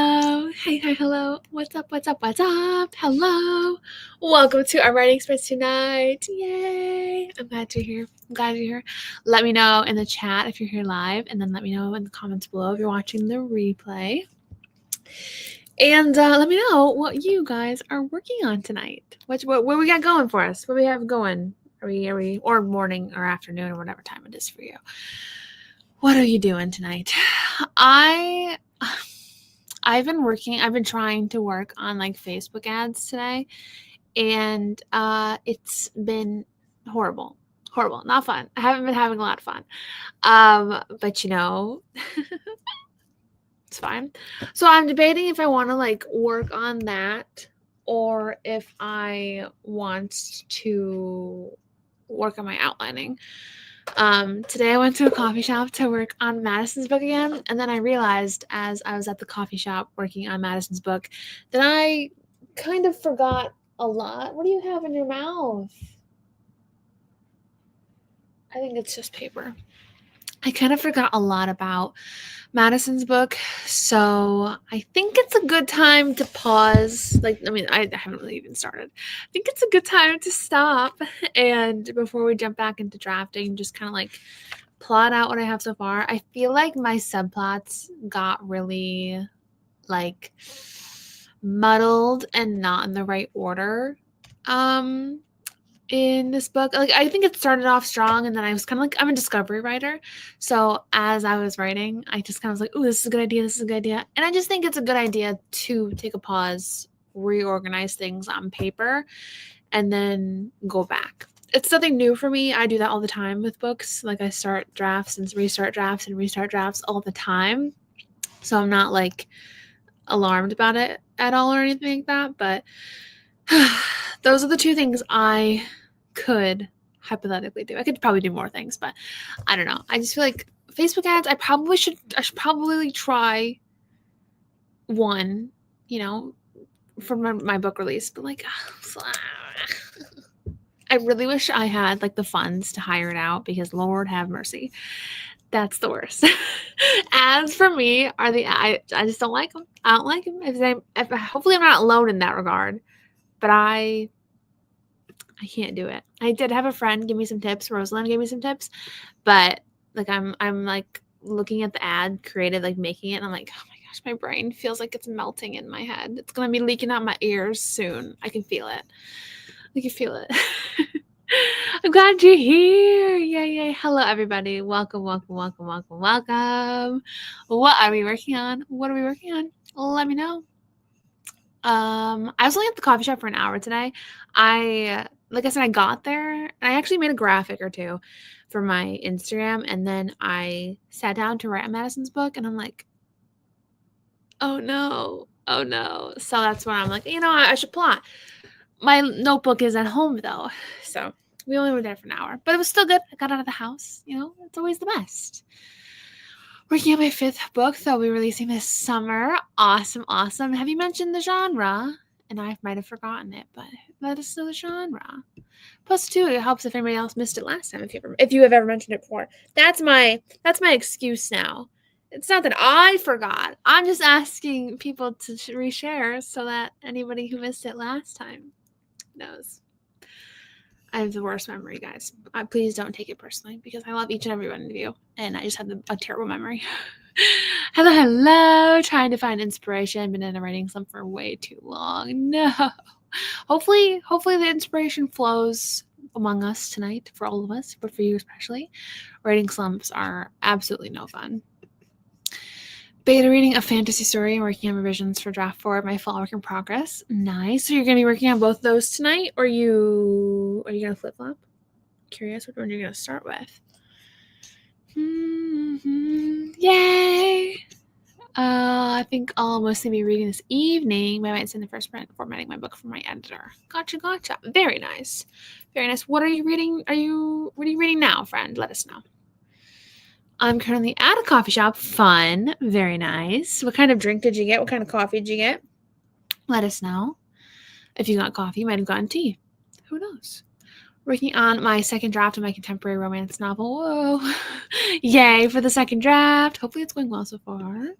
Hello. Hey, hi, hello. What's up? What's up? What's up? Hello. Welcome to our writing space tonight. Yay. I'm glad you're here. I'm glad you're here. Let me know in the chat if you're here live, and then let me know in the comments below if you're watching the replay. And let me know what you guys are working on tonight. What we got going for us? What we have going? Are we or morning or afternoon or whatever time it is for you? What are you doing tonight? I've been trying to work on like Facebook ads today, and it's been horrible, not fun. I haven't been having a lot of fun. But you know, it's fine. So I'm debating if I want to like work on that or if I want to work on my outlining. Today I went to a coffee shop to work on Madison's book again, and then I realized as I was at the coffee shop working on Madison's book that I kind of forgot a lot. What do you have in your mouth? I think it's just paper. I kind of forgot a lot about Madison's book, so I think it's a good time to pause. I haven't really even started. I think it's a good time to stop, and before we jump back into drafting, just kind of like plot out what I have so far. I feel like my subplots got really like muddled and not in the right order. In this book, like I think it started off strong, and then I was kind of like, I'm a discovery writer, so as I was writing, I just kind of was like, oh, this is a good idea, and I just think it's a good idea to take a pause, reorganize things on paper, and then go back. It's nothing new for me. I do that all the time with books. Like I start drafts and restart drafts all the time, so I'm not like alarmed about it at all or anything like that, but those are the two things I could hypothetically do. I could probably do more things, but I don't know. I just feel like Facebook ads, I should probably try one, for my book release, but like, I really wish I had like the funds to hire it out, because Lord have mercy, that's the worst. Ads for me are I just don't like them. I don't like them. Hopefully I'm not alone in that regard, but I can't do it. I did have a friend give me some tips. Rosalind gave me some tips, but like I'm like looking at the ad created, like making it, and I'm like, oh my gosh, my brain feels like it's melting in my head. It's gonna be leaking out my ears soon. I can feel it. I'm glad you're here. Yay. Hello, everybody. Welcome. What are we working on? Let me know. I was only at the coffee shop for an hour today. Like I said, I got there. I actually made a graphic or two for my Instagram, and then I sat down to write on Madison's book, and I'm like, oh no. So that's when I'm like, I should plot. My notebook is at home though, so we only were there for an hour, but it was still good. I got out of the house. It's always the best. Working on my 5th book that I'll be releasing this summer. Awesome. Have you mentioned the genre? And I might have forgotten it, but let us know the genre. Plus, too, it helps if anybody else missed it last time. If you have ever mentioned it before, that's my excuse now. It's not that I forgot. I'm just asking people to reshare so that anybody who missed it last time knows. I have the worst memory, guys. Please don't take it personally, because I love each and every one of you, and I just have a terrible memory. Hello. Trying to find inspiration. Been in a writing slump for way too long. No. Hopefully the inspiration flows among us tonight for all of us, but for you especially. Writing slumps are absolutely no fun. Beta reading a fantasy story and working on revisions for draft 4 of my fall work in progress. Nice. So you're going to be working on both those tonight, or are you going to flip-flop? Curious which one you're going to start with. Yay! I think I'll mostly be reading this evening. I might send the first print formatting my book for my editor. Gotcha. Very nice. What are you reading? What are you reading now, friend? Let us know. I'm currently at a coffee shop. Fun. Very nice. What kind of drink did you get? What kind of coffee did you get? Let us know. If you got coffee, you might have gotten tea. Who knows? Working on my 2nd draft of my contemporary romance novel. Whoa. Yay for the 2nd draft. Hopefully it's going well so far.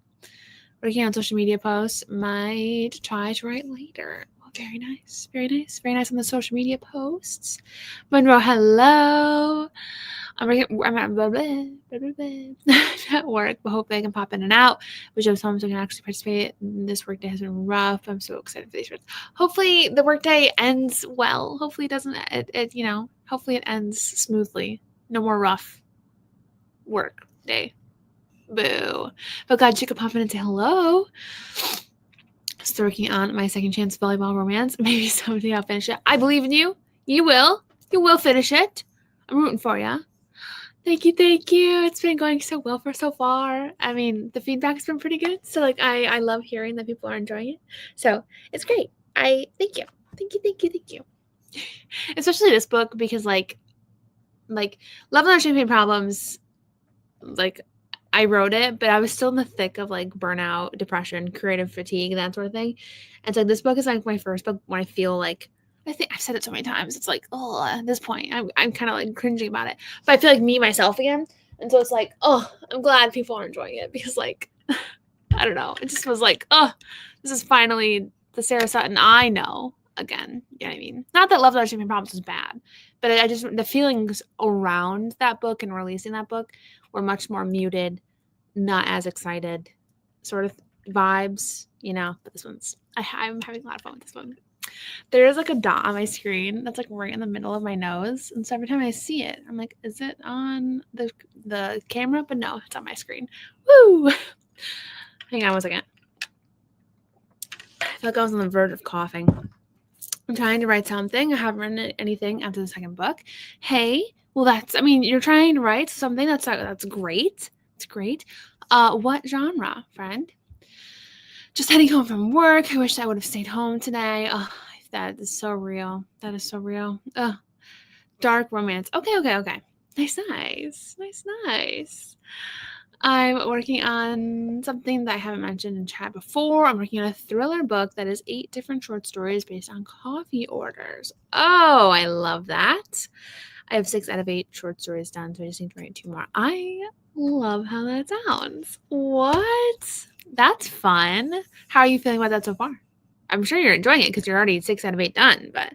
Working on social media posts. Might try to write later. Oh, very nice. Very nice. Very nice on the social media posts. Monroe, hello. I'm at work, but hopefully I can pop in and out, which is home so I can actually participate. This workday has been rough. I'm so excited for these shirts. Hopefully the workday ends well. Hopefully it doesn't, hopefully it ends smoothly. No more rough work day. Boo. But glad you could pop in and say hello. Still working on my second chance volleyball romance. Maybe someday I'll finish it. I believe in you. You will. You will finish it. I'm rooting for you. Thank you. It's been going so well for so far. I mean, the feedback's been pretty good. So like I love hearing that people are enjoying it. So it's great. Thank you. Especially this book because like Love and Understanding Problems, like I wrote it, but I was still in the thick of like burnout, depression, creative fatigue, that sort of thing. And so this book is like my first book when I feel like, I think I've said it so many times. It's like, oh, at this point, I'm kind of like cringing about it. But I feel like me, myself again. And so it's like, oh, I'm glad people are enjoying it because like, I don't know. It just was like, oh, this is finally the Sarah Sutton I know again. You know what I mean? Not that Love and Understanding Problems was bad, but I just, the feelings around that book and releasing that book were much more muted, not as excited sort of vibes, but this one's, I'm having a lot of fun with this one. There is like a dot on my screen that's like right in the middle of my nose. And so every time I see it, I'm like, is it on the camera? But no, it's on my screen. Woo! Hang on one second. I feel like I was on the verge of coughing. I'm trying to write something. I haven't written anything after the second book. Hey, well, you're trying to write something. That's great. It's great. What genre, friend? Just heading home from work. I wish I would have stayed home today. Oh, that is so real. That is so real. Dark romance. Okay. Nice. I'm working on something that I haven't mentioned in chat before. I'm working on a thriller book that is 8 different short stories based on coffee orders. Oh, I love that. I have 6 out of 8 short stories done, so I just need to write 2 more. I love how that sounds. What? That's fun. How are you feeling about that so far? I'm sure you're enjoying it because you're already 6 out of 8 done, but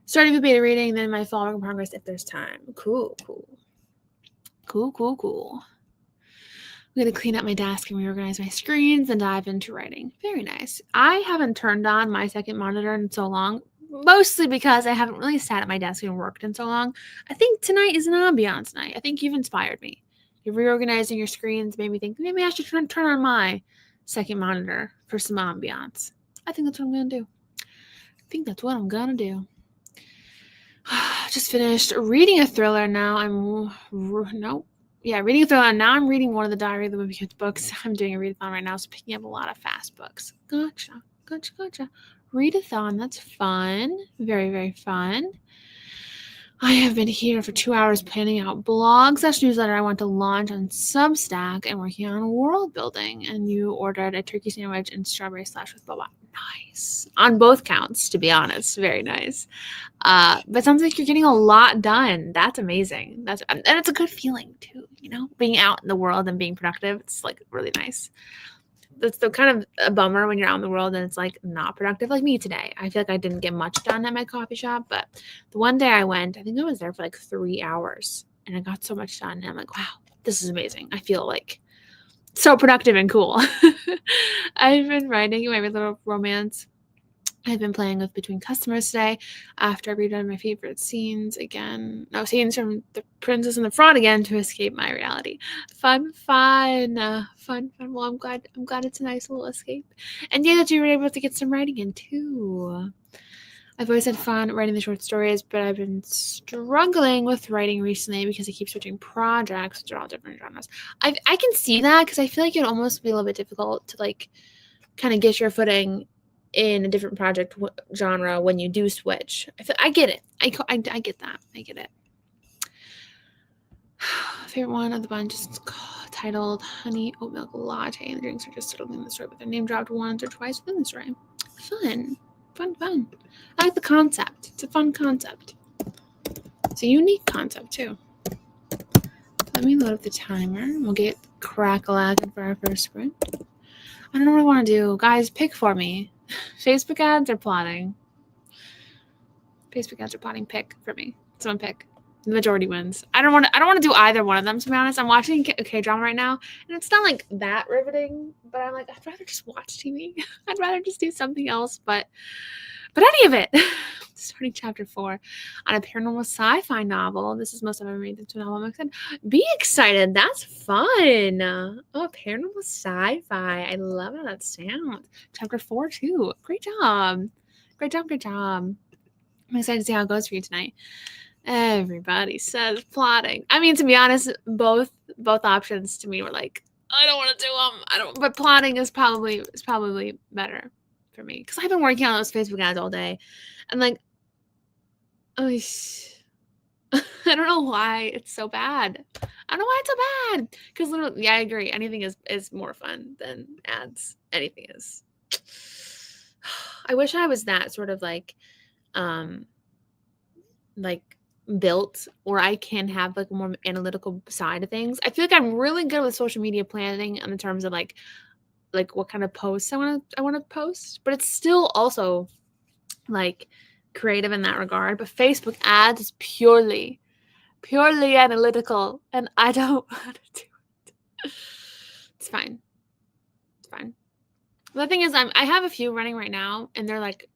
starting with beta reading, then my fall work in progress if there's time. Cool. I'm going to clean up my desk and reorganize my screens and dive into writing. Very nice. I haven't turned on my second monitor in so long, mostly because I haven't really sat at my desk and worked in so long. I think tonight is an ambiance night. I think you've inspired me. You're reorganizing your screens made me think maybe I should turn on my second monitor for some ambiance. I think that's what I'm going to do. Just finished reading a thriller. Now reading a thriller. Now I'm reading one of the Diary of the Wimpy Kids books. I'm doing a readathon right now, so picking up a lot of fast books. Gotcha. Readathon, that's fun. Very, very fun. I have been here for 2 hours planning out blog/newsletter I want to launch on Substack and working on world building. And you ordered a turkey sandwich and strawberry slash with boba. Nice. On both counts, to be honest. Very nice. But it sounds like you're getting a lot done. That's amazing. And it's a good feeling too, being out in the world and being productive. It's like really nice. That's the kind of a bummer when you're out in the world and it's like not productive, like me today. I feel like I didn't get much done at my coffee shop, but the one day I went, I think I was there for like 3 hours and I got so much done. And I'm like, wow, this is amazing. I feel like so productive and cool. I've been writing my little romance I've been playing with between customers today after I redone my favorite scenes again. No, scenes from The Princess and the Frog again to escape my reality. Fun. Well, I'm glad it's a nice little escape. And yeah, that you were able to get some writing in too. I've always had fun writing the short stories, but I've been struggling with writing recently because I keep switching projects, which are all different genres. I can see that because I feel like it'd almost be a little bit difficult to like kind of get your footing in a different project genre when you do switch. I get it. I get that. I get it. Favorite one of the bunch is titled Honey Oat Milk Latte, and the drinks are just settling in the story, but they're name dropped once or twice within the story. Fun. I like the concept. It's a fun concept. It's a unique concept too. Let me load up the timer. We'll get crack-a-lacking for our first sprint. I don't know what I want to do. Guys, pick for me. Facebook ads or plotting? Facebook ads or plotting? Pick for me. Someone pick. The majority wins. I don't want to do either one of them, to be honest. I'm watching a K-drama right now, and it's not like that riveting, but I'm like, I'd rather just watch TV. I'd rather just do something else, but any of it. Starting chapter 4 on a paranormal sci-fi novel. This is most I've ever read into a novel. I'm excited. Be excited. That's fun. Oh, paranormal sci-fi. I love how that sounds. Chapter 4 too. Great job. Great job. Great job. I'm excited to see how it goes for you tonight. Everybody says plotting. I mean, to be honest, both options to me were like, I don't want to do them. But plotting is probably better for me because I've been working on those Facebook ads all day, and like, I don't know why it's so bad. I don't know why it's so bad. Because literally, yeah, I agree. Anything is more fun than ads. Anything is. I wish I was that sort of like built, or I can have like a more analytical side of things. I feel like I'm really good with social media planning in terms of like what kind of posts I want to post, but it's still also like creative in that regard. But Facebook ads is purely analytical, and I don't want to do it. It's fine. The thing is, I have a few running right now, and they're like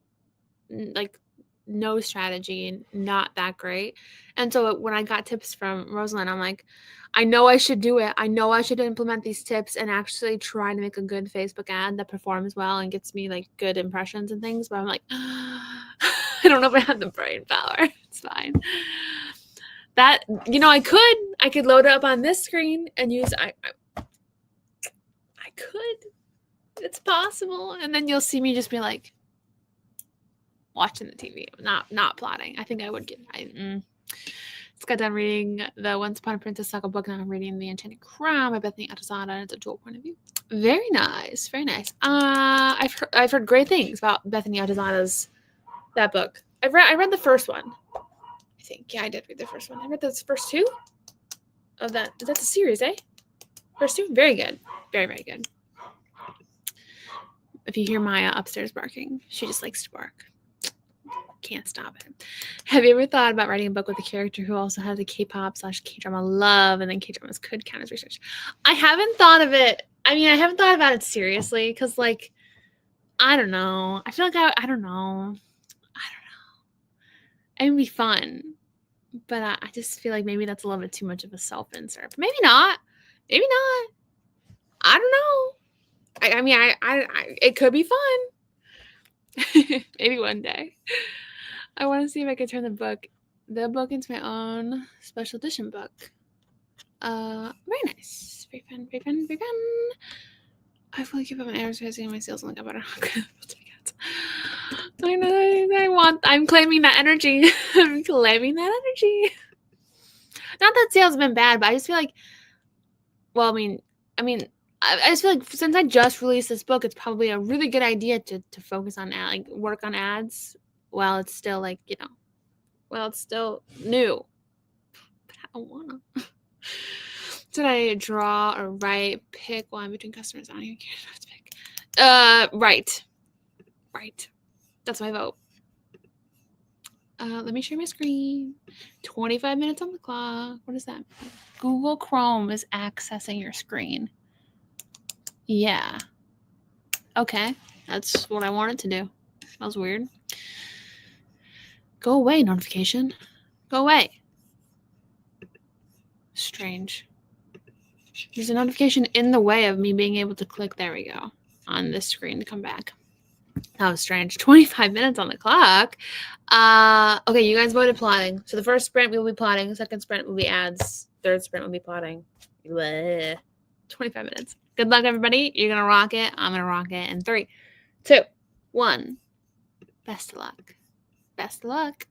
no strategy and not that great. And so when I got tips from Rosalind, I'm like, I know I should do it. I know I should implement these tips and actually try to make a good Facebook ad that performs well and gets me like good impressions and things. But I'm like, I don't know if I have the brain power. It's fine. That, I could load it up on this screen and use, I could. It's possible. And then you'll see me just be like, watching the TV, not plotting. I think I would get. Just got done reading the Once Upon a Princess Saga book, and I'm reading The Enchanted Crown by Bethany Atazada, and it's a dual point of view. Very nice, very nice. I've heard great things about Bethany Atazada's that book. I read the first one. I think I did read the first one. I read those first two of that. That's a series, eh? First two, very good, very good. If you hear Maya upstairs barking, she just likes to bark. Can't stop it. Have you ever thought about writing a book with a character who also has a K-pop/K-drama love, and then K-dramas could count as research? I haven't thought of it. I mean, I haven't thought about it seriously because, like, I don't know. I feel like I don't know. It would be fun, but I just feel like maybe that's a little bit too much of a self-insert. Maybe not. I don't know. I mean, it could be fun. Maybe one day. I want to see if I could turn the book into my own special edition book. Very nice. Very fun. I feel like if I'm advertising my sales link, I better I know. I'm claiming that energy. I'm claiming that energy. Not that sales have been bad, but I just feel like, well, I just feel like since I just released this book, it's probably a really good idea to focus on work on ads while it's still it's still new. But I don't wanna. Did I draw or write? Pick one between customers. I don't even care what to pick. Right. That's my vote. Let me share my screen. 25 minutes on the clock. What is that? Google Chrome is accessing your screen. Yeah. Okay. That's what I wanted to do. That was weird. Go away, notification. Go away. Strange. There's a notification in the way of me being able to click, there we go, on this screen to come back. That was strange. 25 minutes on the clock. Okay, you guys voted plotting. So the first sprint we will be plotting. The second sprint will be ads. Third sprint will be plotting. Bleh. 25 minutes. Good luck, everybody. You're going to rock it. I'm going to rock it. In 3, 2, 1. Best of luck. Best of luck.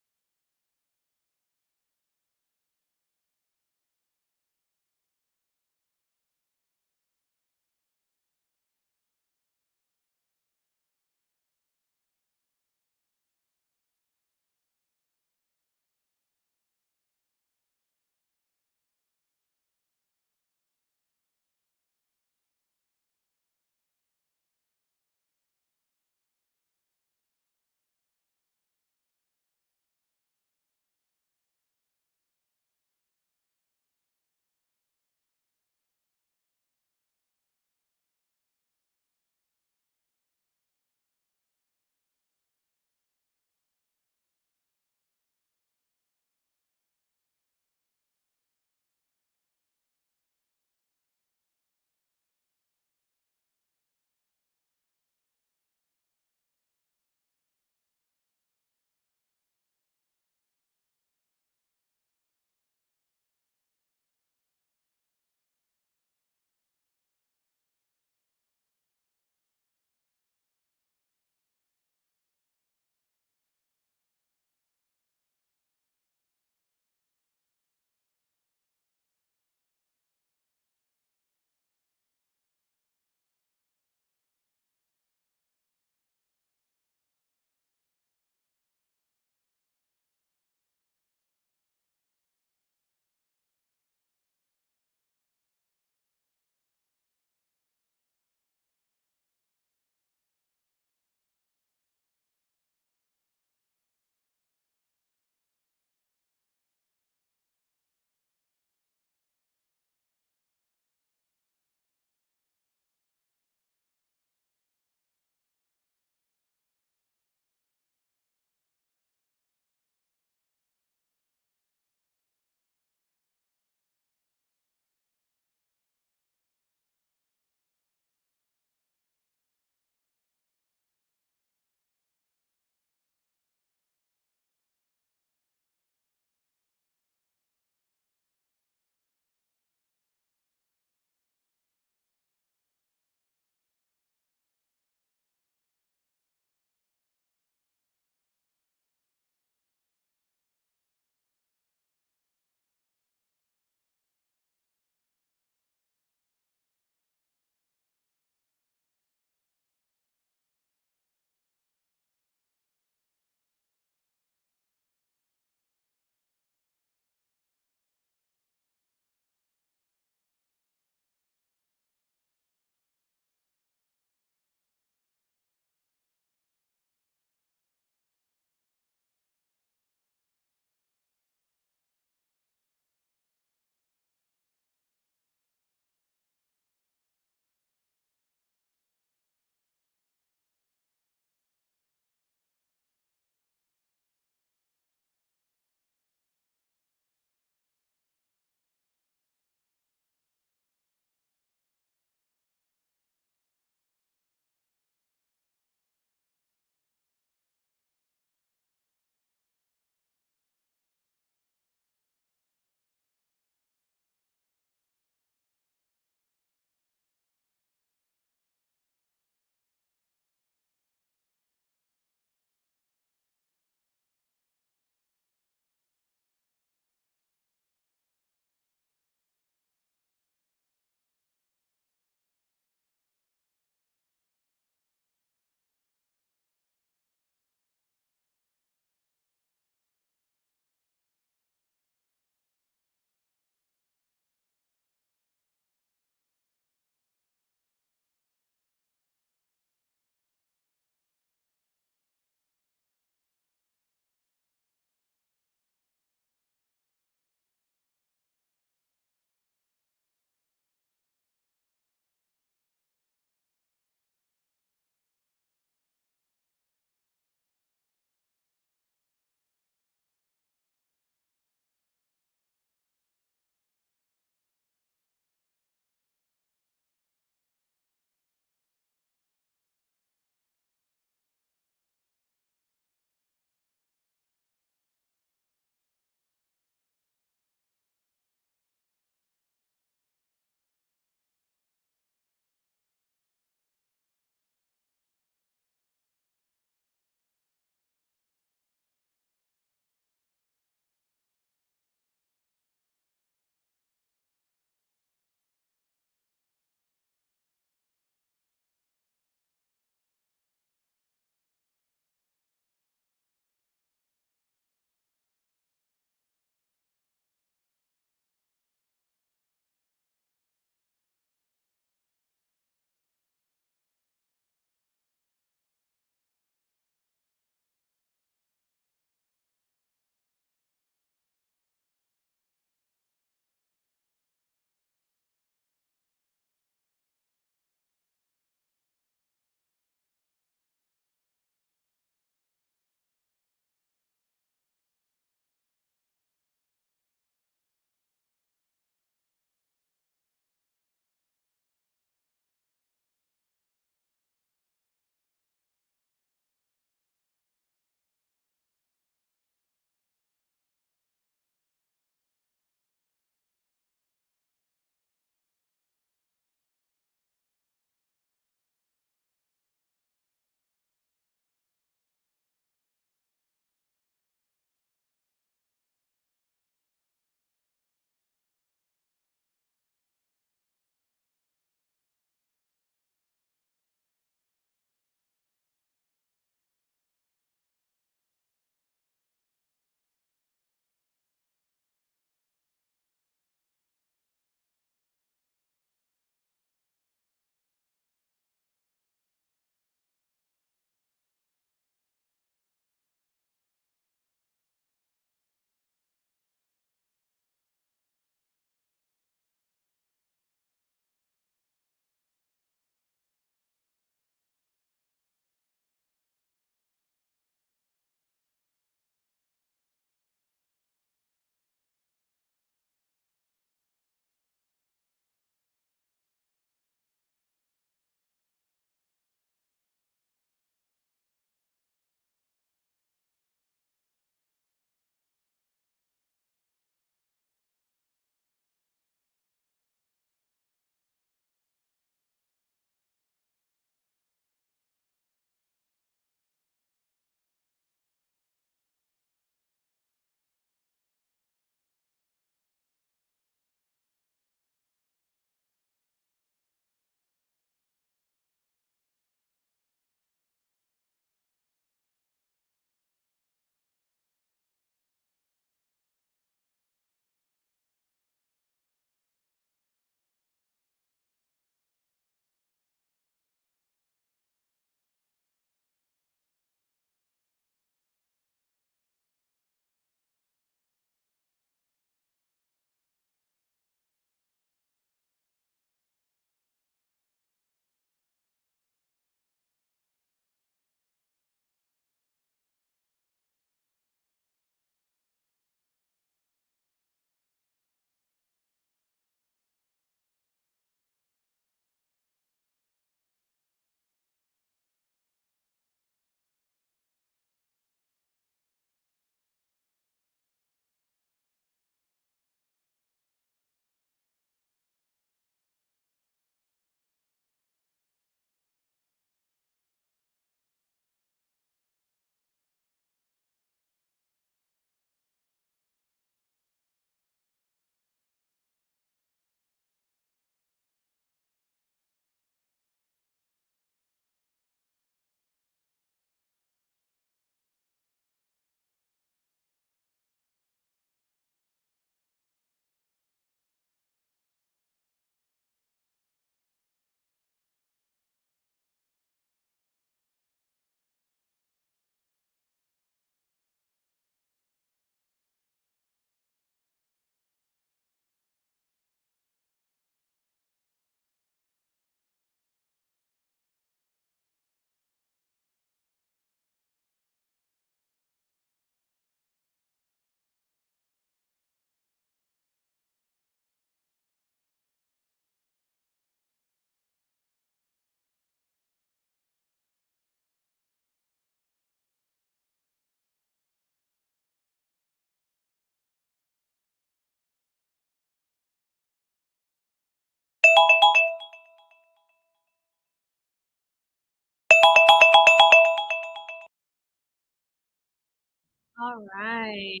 All right.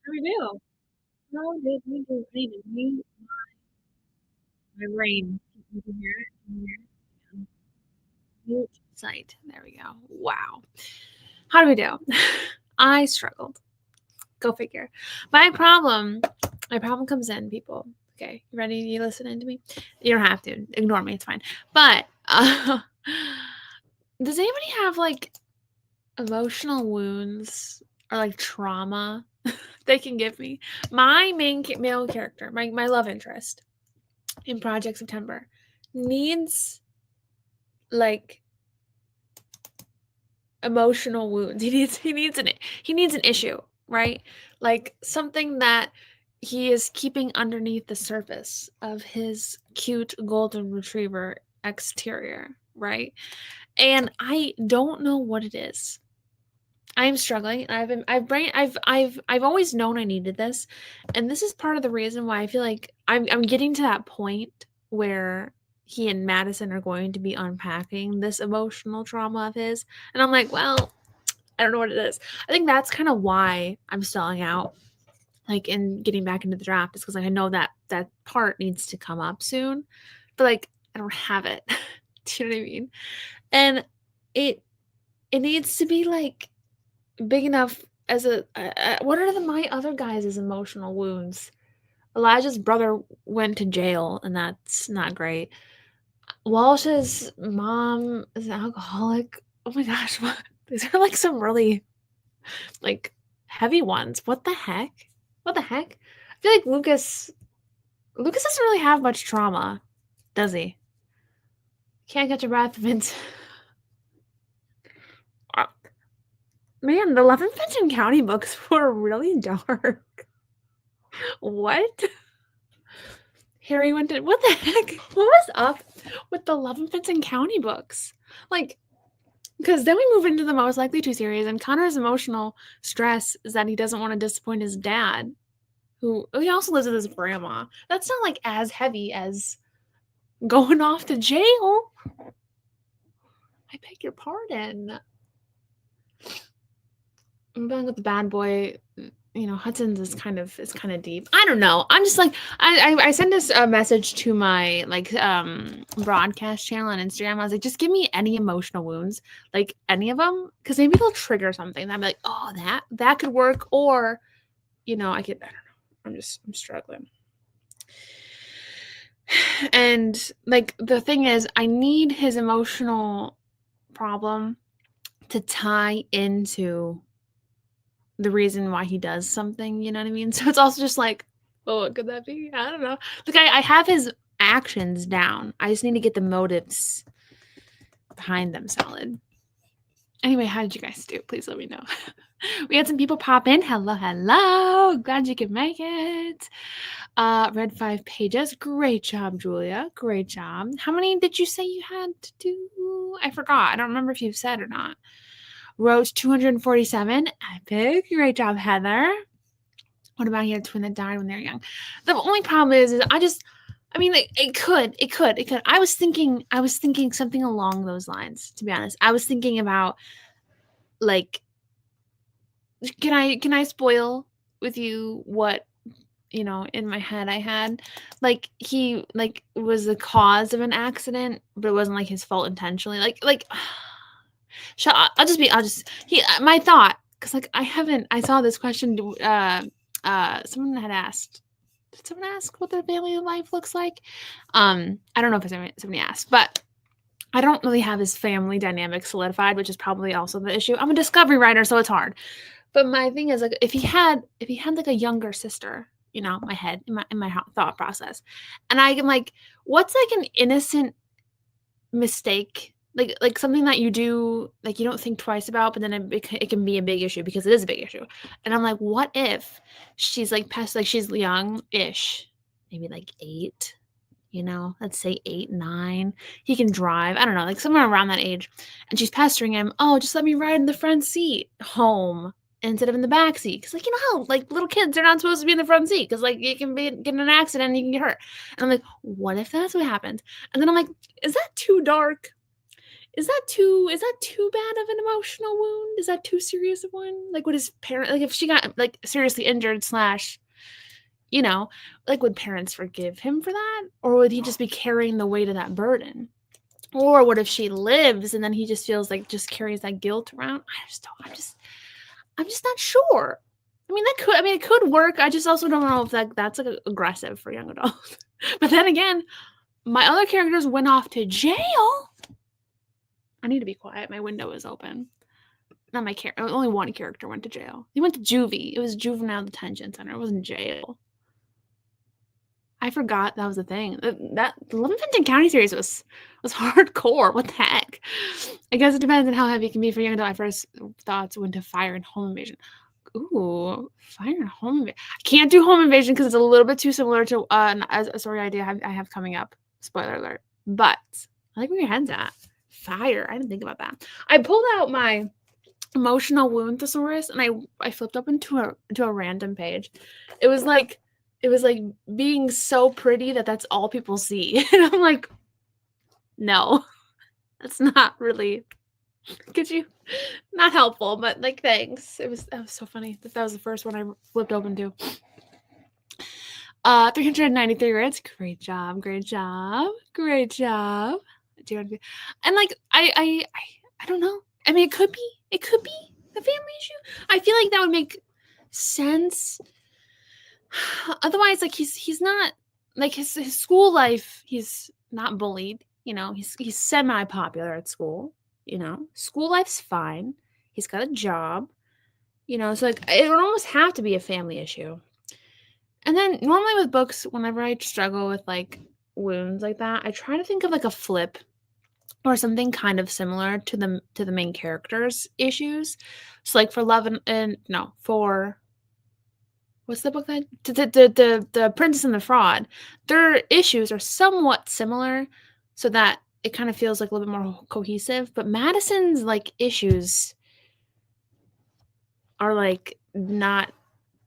How do we do? How did we do? I need to mute my brain. You can hear it? Can you hear it? Mute site. There we go. Wow. How do we do? I struggled. Go figure. My problem comes in, people. Okay, you ready? You listening to me? You don't have to. Ignore me. It's fine. But does anybody have like emotional wounds or like trauma they can give me? My male character, my love interest in Project September, needs like emotional wounds. He needs an issue, right? Like something that he is keeping underneath the surface of his cute golden retriever exterior, right? And I don't know what it is. I'm struggling. I've always known I needed this, and this is part of the reason why I feel like I'm getting to that point where he and Madison are going to be unpacking this emotional trauma of his, and I'm like, well, I don't know what it is. I think that's kind of why I'm stalling out, like, and getting back into the draft is because like, I know that that part needs to come up soon, but like I don't have it. Do you know what I mean? And it it needs to be like big enough as a what are my other guys' emotional wounds? Elijah's brother went to jail, and that's not great. Walsh's mom is an alcoholic. Oh my gosh, what? These are like some really like heavy ones. What the heck? What the heck? I feel like Lucas doesn't really have much trauma, does he? Can't catch a breath, Vince. Man, the Love and Fenton County books were really dark. What? Harry went to what the heck? What was up with the Love and Fenton County books? Like, because then we move into the Most Likely To series, and Connor's emotional stress is that he doesn't want to disappoint his dad, who he also lives with his grandma. That's not like as heavy as going off to jail. I beg your pardon. I'm going with the bad boy. You know, Hudson's is kind of deep. I don't know. I'm just like I sent this a message to my like broadcast channel on Instagram. I was like, just give me any emotional wounds, like any of them, because maybe they'll trigger something. I'm like, oh, that could work, or you know, I don't know. I'm struggling. And like the thing is, I need his emotional problem to tie into the reason why he does something, you know what I mean? So it's also just like, oh, what could that be? I don't know. Like I have his actions down. I just need to get the motives behind them solid. Anyway, how did you guys do? Please let me know. We had some people pop in. Hello, hello. Glad you could make it. Read 5 pages. Great job, Julia. Great job. How many did you say you had to do? I forgot. I don't remember if you've said or not. Wrote 247. Epic. Great job, Heather. What about he had a twin that died when they were young? The only problem is I mean, it could. I was thinking something along those lines, to be honest. I was thinking about like, can I spoil with you what, you know, in my head I had? Like he like was the cause of an accident, but it wasn't like his fault intentionally. My thought, because like I saw this question, someone had asked, did someone ask what their family life looks like? I don't know if somebody asked, but I don't really have his family dynamic solidified, which is probably also the issue. I'm a discovery writer, so it's hard. But my thing is like if he had like a younger sister, you know, in my thought process, and I'm like, what's like an innocent mistake, like something that you do, like you don't think twice about, but then it can be a big issue because it is a big issue. And I'm like, what if she's like past, like she's young-ish, maybe like 8, you know, let's say 8, 9. He can drive, I don't know, like somewhere around that age, and she's pestering him, oh, just let me ride in the front seat home instead of in the back seat, because like, you know how like little kids are not supposed to be in the front seat because like you can get in an accident and you can get hurt. And I'm like, what if that's what happened? And then I'm like, is that too dark? Is that too bad of an emotional wound? Is that too serious of one? Like, would his parent, like, if she got like seriously injured slash, you know, like, would parents forgive him for that, or would he just be carrying the weight of that burden? Or what if she lives and then he just feels like just carries that guilt around? I'm just not sure. I mean, it could work. I just also don't know if that's like aggressive for young adults. But then again, my other characters went off to jail. I need to be quiet. My window is open. Not my character. Only one character went to jail. He went to juvie. It was juvenile detention center. It wasn't jail. I forgot that was a thing. The Livingston County series was hardcore. What the heck? I guess it depends on how heavy it can be for young adult. My first thoughts went to fire and home invasion. Ooh, fire and home invasion. I can't do home invasion because it's a little bit too similar to a story idea I have coming up. Spoiler alert. But I like where your head's at. Fire. I didn't think about that. I pulled out my emotional wound thesaurus and I flipped up into a random page. It was like being so pretty that's all people see. And I'm like, no, that's not really, could you, not helpful, but like, thanks. That was so funny. That was the first one I flipped open to. 393 words. Great job. Great job. Great job. And like, I don't know. I mean, it could be a family issue. I feel like that would make sense. Otherwise, like, he's not, like, his school life, he's not bullied, you know, he's semi-popular at school, you know, school life's fine, he's got a job, you know, so like it would almost have to be a family issue. And then normally with books, whenever I struggle with like wounds like that, I try to think of like a flip or something kind of similar to the main character's issues. So like for Love and no, for what's the book that the Princess and the Fraud, their issues are somewhat similar, so that it kind of feels like a little bit more cohesive. But Madison's like issues are like not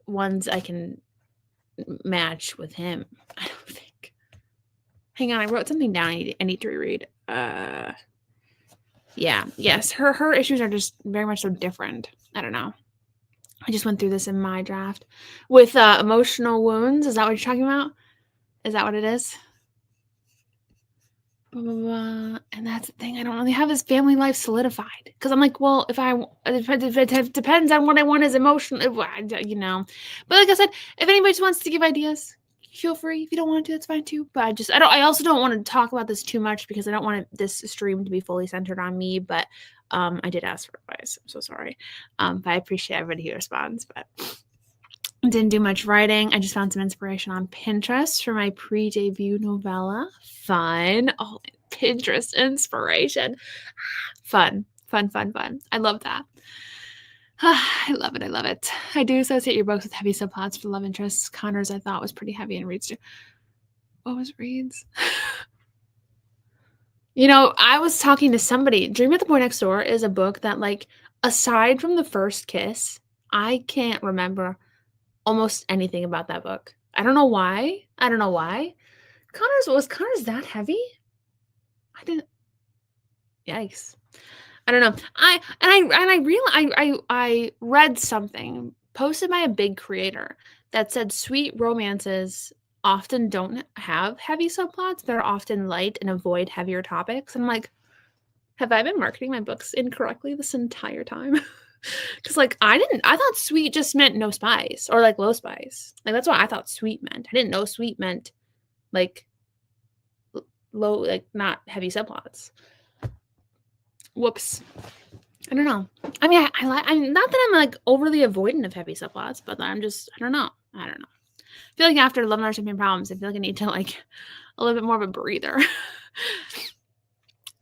ones I can match with him. I don't think. Hang on, I wrote something down. I need to reread. Yeah, yes, her issues are just very much so different. I don't know. I just went through this in my draft with emotional wounds. Is that what you're talking about? Is that what it is? Blah, blah, blah. And that's the thing. I don't really have his family life solidified because I'm like, well, if it depends on what I want as emotional, you know. But like I said, if anybody just wants to give ideas, feel free. If you don't want to, that's fine too. But I also don't want to talk about this too much because I don't want this stream to be fully centered on me. But I did ask for advice. I'm so sorry. But I appreciate everybody who responds. But I didn't do much writing. I just found some inspiration on Pinterest for my pre-debut novella. Fun. Oh, Pinterest inspiration. Fun. I love that. I love it. I do associate your books with heavy subplots for love interests. Connor's I thought was pretty heavy and Reed's too. What was Reed's? You know, I was talking to somebody. Dream of the Boy Next Door is a book that, like, aside from the first kiss, I can't remember almost anything about that book. I don't know why. Connor's that heavy? I didn't. Yikes. I don't know. I read something posted by a big creator that said sweet romances often don't have heavy subplots. They're often light and avoid heavier topics. And I'm like, have I been marketing my books incorrectly this entire time? Because like I thought sweet just meant no spice or like low spice. Like that's what I thought sweet meant. I didn't know sweet meant like low, like not heavy subplots. Whoops. I don't know. I mean, I'm not that I'm like overly avoidant of heavy subplots, but I don't know. I feel like after Love and Our Champagne Problems, I feel like I need to like a little bit more of a breather.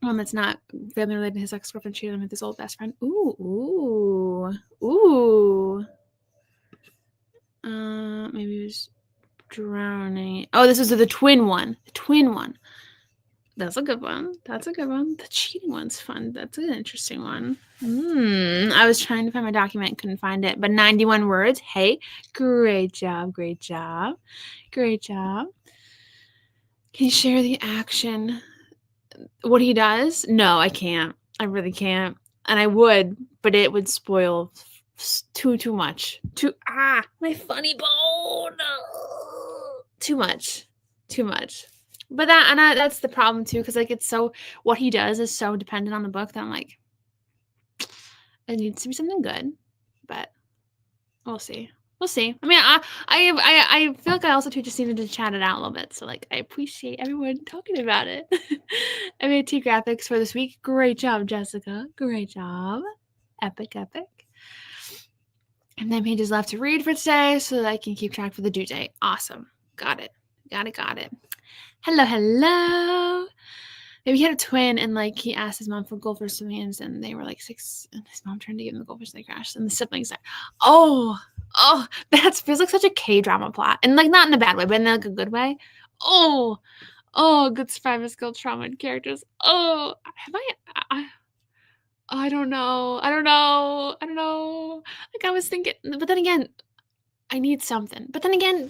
One that's not family related to his ex-girlfriend cheated him with his old best friend. Ooh. Maybe he was drowning. Oh, this was the twin one. That's a good one. The cheating one's fun. That's an interesting one. I was trying to find my document, couldn't find it. But 91 words. Hey, great job. Can you share the action What he does? No, I can't. I really can't. And I would, but it would spoil too much. My funny bone. Too much. But that's the problem too, because like it's so, what he does is so dependent on the book that I'm like, it needs to be something good, but we'll see. I mean, I feel like I also too just needed to chat it out a little bit. So like, I appreciate everyone talking about it. MAT graphics for this week. Great job, Jessica. Great job. Epic. And then pages left to read for today so that I can keep track for the due date. Awesome. Got it. Hello. Maybe he had a twin and like he asked his mom for goldfish swimmings and they were like 6 and his mom trying to give him the goldfish and they crashed and the siblings died. Oh, that feels like such a K-drama plot. And like not in a bad way, but in like a good way. Oh, good survivor skill trauma and characters. Oh, have I don't know. Like I was thinking, but then again, I need something. But then again,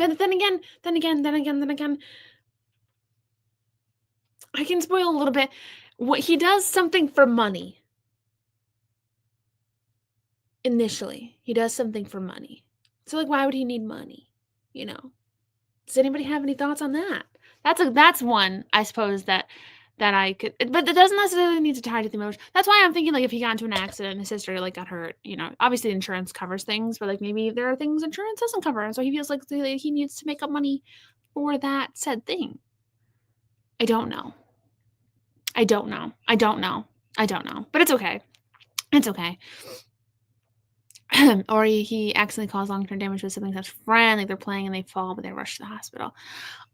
I can spoil a little bit. What he does something for money. Initially, he does something for money. So like, why would he need money? You know? Does anybody have any thoughts on that? That's one, I suppose, that I could, but it doesn't necessarily need to tie to the emotion. That's why I'm thinking like if he got into an accident and his sister like got hurt, you know, obviously insurance covers things, but like maybe there are things insurance doesn't cover, and so he feels like he needs to make up money for that said thing. I don't know. But it's okay. Or he accidentally caused long-term damage to a sibling's best friend. Like they're playing and they fall, but they rush to the hospital.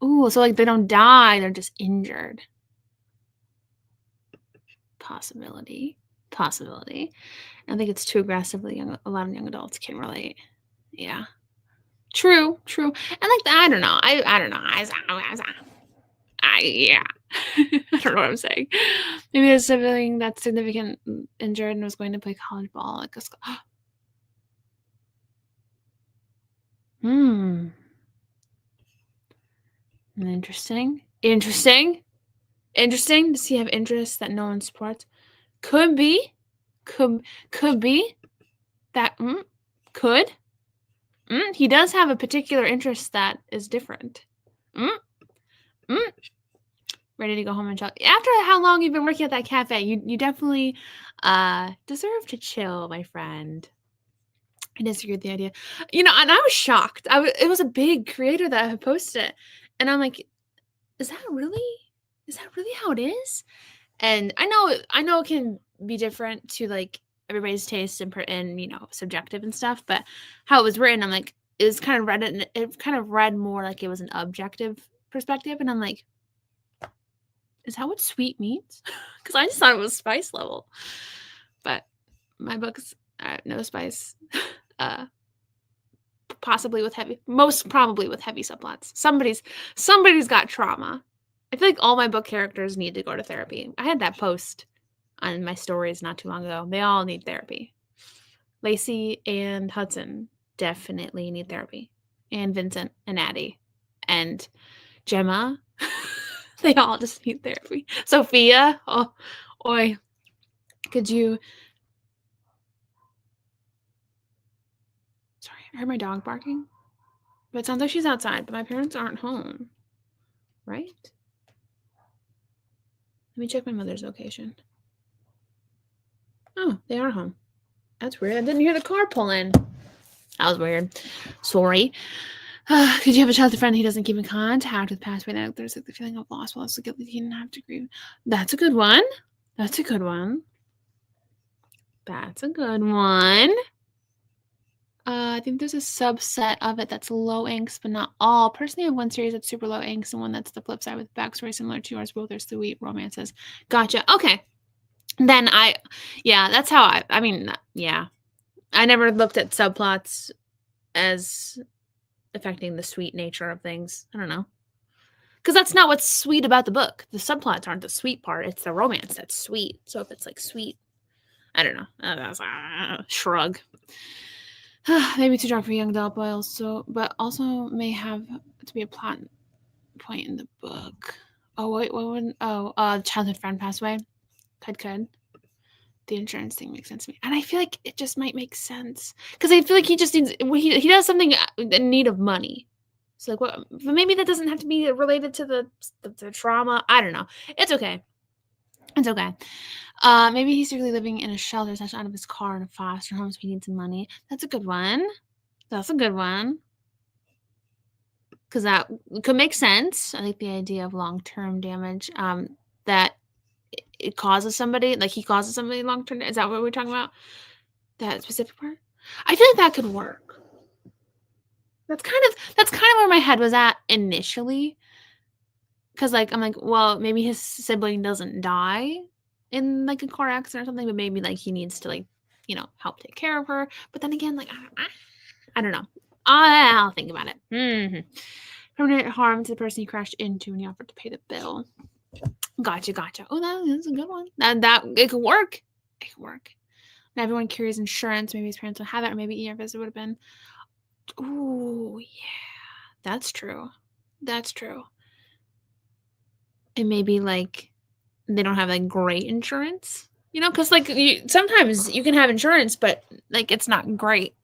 Ooh, so like they don't die, they're just injured. Possibility. I think it's too aggressively young. A lot of young adults can relate. Yeah. True. And like I don't know. I don't know. Yeah. I don't know what I'm saying. Maybe a sibling that's significant injured and was going to play college ball. Like Interesting. Does he have interests that no one supports? Could be. That could. He does have a particular interest that is different. Ready to go home and chill. After how long you've been working at that cafe, you definitely deserve to chill, my friend. I disagree with the idea. You know, and I was shocked. It was a big creator that had posted it. And I'm like, is that really how it is? And I know it can be different to like everybody's taste and you know, subjective and stuff, but how it was written, I'm like, it kind of read more like it was an objective perspective, and I'm like, is that what sweet means? Because I just thought it was spice level. But my books, no spice. Most probably with heavy subplots. Somebody's got trauma. I feel like all my book characters need to go to therapy. I had that post on my stories not too long ago. They all need therapy. Lacey and Hudson definitely need therapy. And Vincent and Addie. And Gemma. They all just need therapy. Sophia. Oh, oi. Could you... Sorry, I heard my dog barking. But it sounds like she's outside, but my parents aren't home. Right? Let me check my mother's location. Oh, they are home. That's weird. I didn't hear the car pull in. That was weird. Sorry. Could you have a childhood friend who doesn't keep in contact with past way? There's like the feeling of loss while also guilty he didn't have to grieve. That's a good one. I think there's a subset of it that's low angst, but not all. Personally, I have one series that's super low angst and one that's the flip side with backstory similar to yours. Both are sweet romances. Gotcha. Okay. Then that's how I mean, yeah. I never looked at subplots as affecting the sweet nature of things. I don't know. Because that's not what's sweet about the book. The subplots aren't the sweet part. It's the romance that's sweet. So if it's like sweet, I don't know. That's shrug. Maybe too dark for young adult boys, but also may have to be a plot point in the book. Oh, wait, what one? Oh, childhood friend passed away. Could. The insurance thing makes sense to me. And I feel like it just might make sense. Because I feel like he just needs, he does something in need of money. So, like, what? But maybe that doesn't have to be related to the trauma. I don't know. It's okay. It's okay. Maybe he's secretly living in a shelter attached out of his car in a foster home, so he needs some money. That's a good one. That's a good one. Because that could make sense. I think the idea of long-term damage, that it causes somebody, like he causes somebody long-term. Is that what we're talking about? That specific part? I feel like that could work. That's kind of where my head was at initially. Because like I'm like, well, maybe his sibling doesn't die in like a car accident or something, but maybe like he needs to like, help take care of her. But then again, like I don't know. I'll think about it. Permanent harm to the person he crashed into when he offered to pay the bill. Gotcha. Oh, that's a good one. That it could work. It could work. And everyone carries insurance. Maybe his parents would have it, or maybe ER visit would have been. Ooh, yeah, that's true. That's true. And maybe like they don't have like great insurance, because like sometimes you can have insurance, but like it's not great,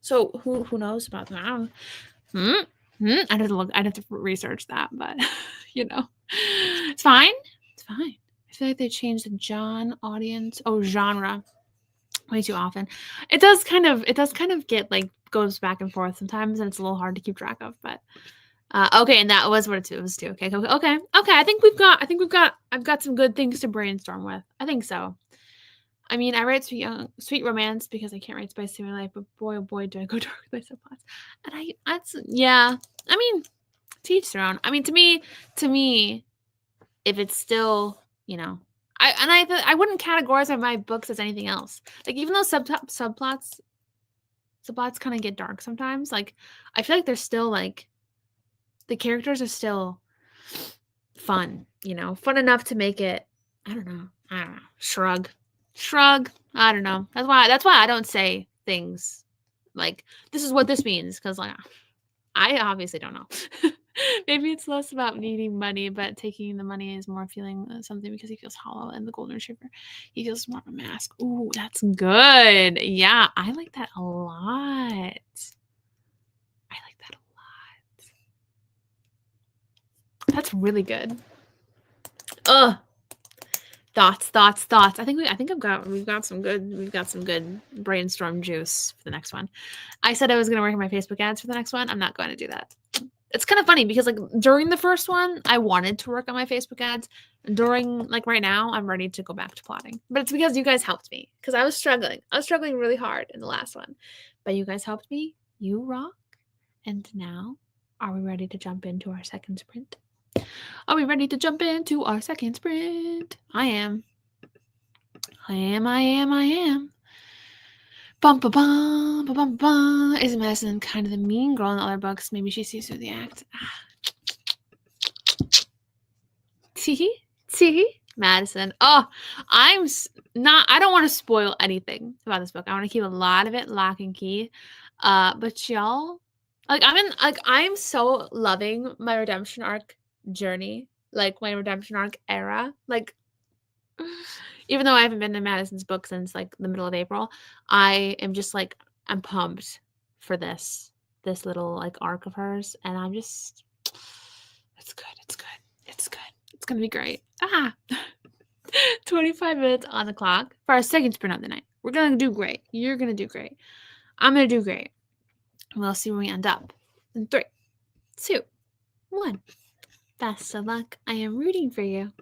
So who knows about that? I don't know. I'd have to look. I'd have to research that, but it's fine. It's fine. I feel like they changed the John audience. Oh, genre way too often. It does kind of get like goes back and forth sometimes, and it's a little hard to keep track of. But okay, and that was what it was too. Okay. I think I've got some good things to brainstorm with. I think so. I mean, I write sweet romance because I can't write spice in my life, but boy, oh boy, do I go dark with my subplots. And yeah. I mean, to each their own. I mean, to me, if it's still, I wouldn't categorize my books as anything else. Like even though subplots kind of get dark sometimes, like I feel like they're still like the characters are still fun, fun enough to make it. I don't know. Shrug. I don't know. That's why I don't say things like this is what this means, because like I obviously don't know. Maybe it's less about needing money, but taking the money is more feeling something because he feels hollow. And the golden retriever, he feels more of a mask. Ooh, that's good. Yeah, I like that a lot. That's really good. Ugh. Thoughts. We've got some good brainstorm juice for the next one. I said I was going to work on my Facebook ads for the next one. I'm not going to do that. It's kind of funny because like during the first one, I wanted to work on my Facebook ads. During like right now, I'm ready to go back to plotting. But it's because you guys helped me, because I was struggling. I was struggling really hard in the last one. But you guys helped me. You rock. And now, are we ready to jump into our second sprint? Are we ready to jump into our second sprint? I am. Bum ba bum ba bum bum. Isn't Madison kind of the mean girl in the other books? Maybe she sees through the act. See, Madison. Oh, I don't want to spoil anything about this book. I want to keep a lot of it lock and key. But y'all, like I'm so loving my redemption arc journey, like my redemption arc era. Like, even though I haven't been to Madison's book since like the middle of April, I am just like I'm pumped for this little like arc of hers, and I'm just it's good. It's gonna be great. 25 minutes on the clock for our second sprint of the night. We're gonna do great. You're gonna do great. I'm gonna do great. We'll see where we end up. In 3, 2, 1. Best of luck. I am rooting for you.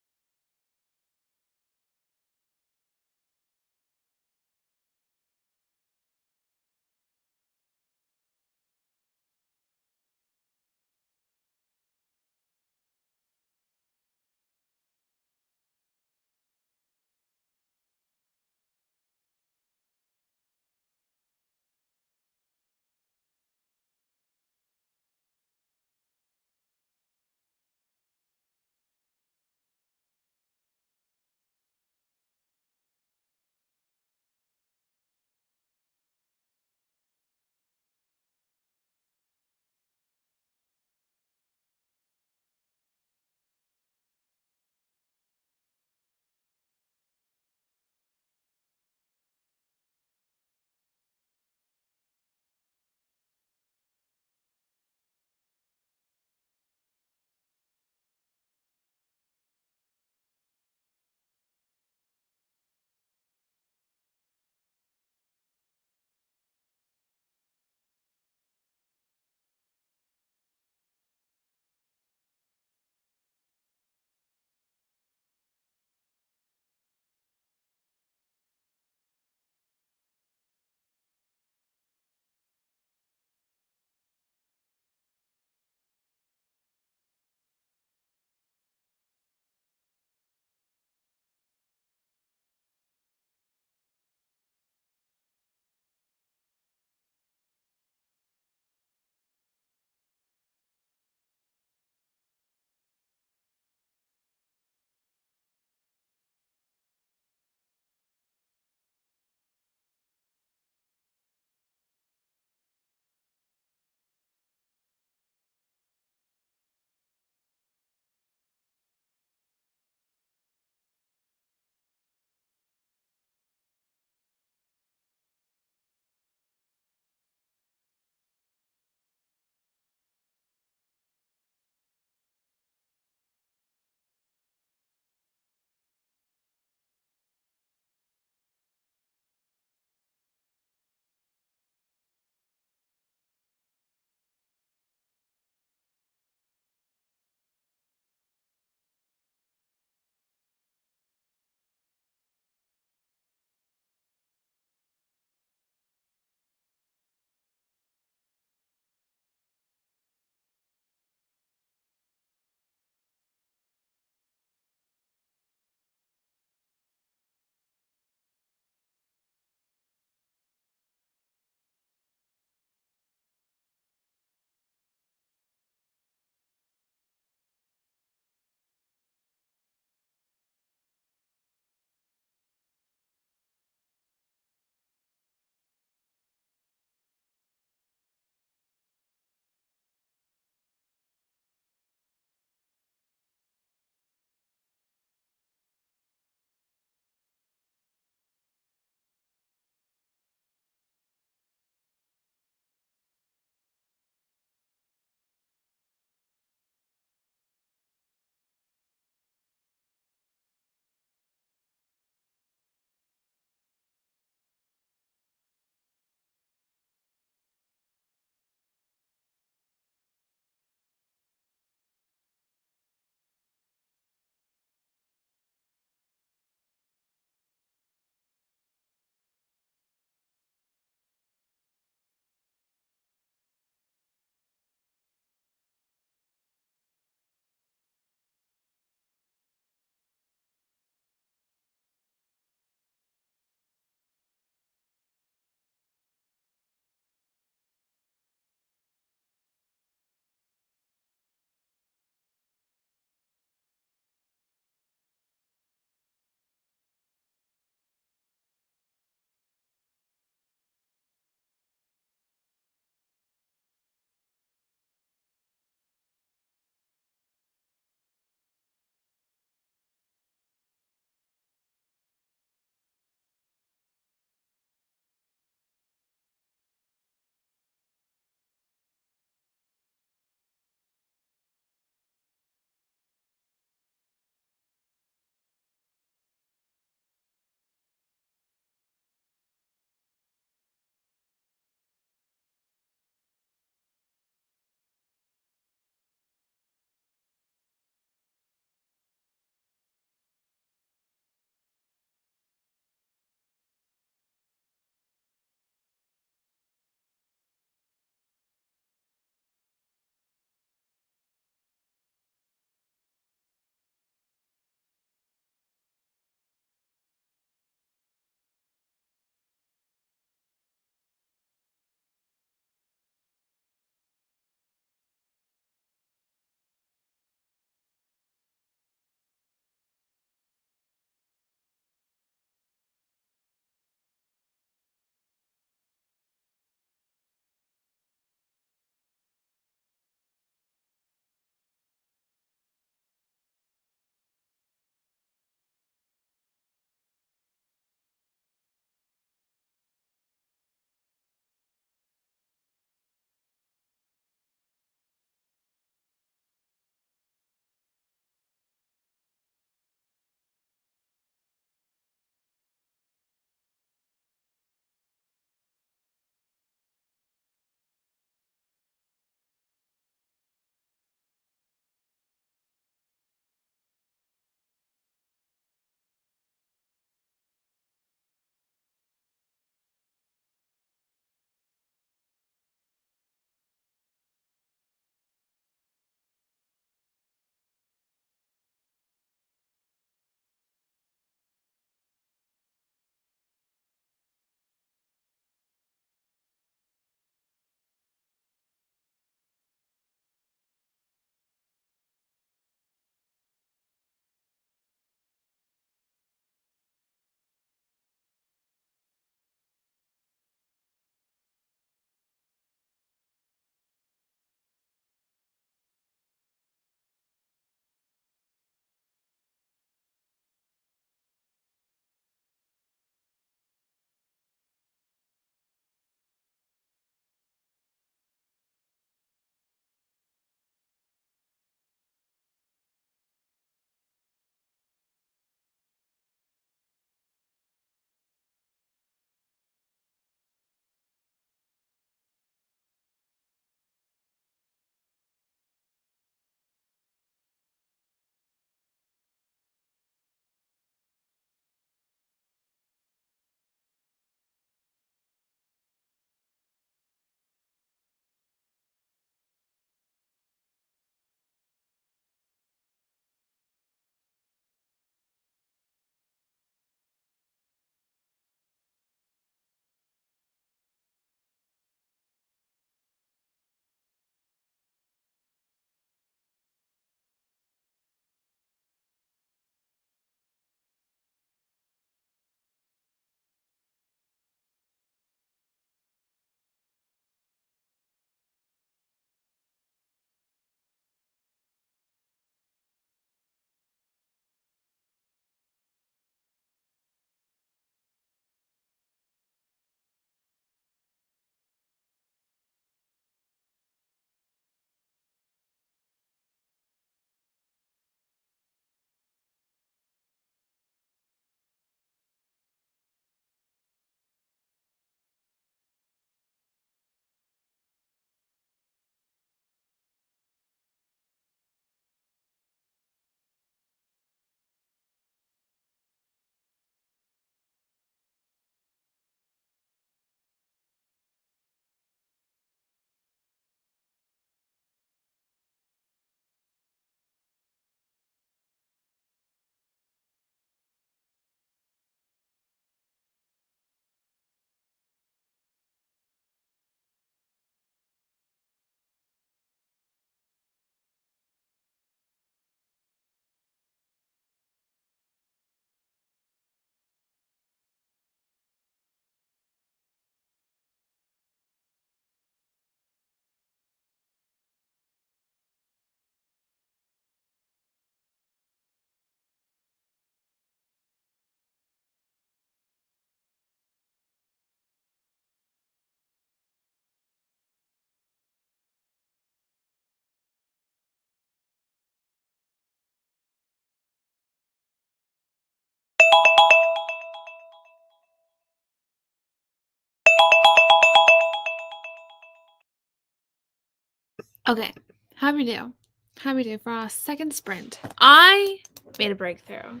Okay, how we do? How we do for our second sprint? I made a breakthrough.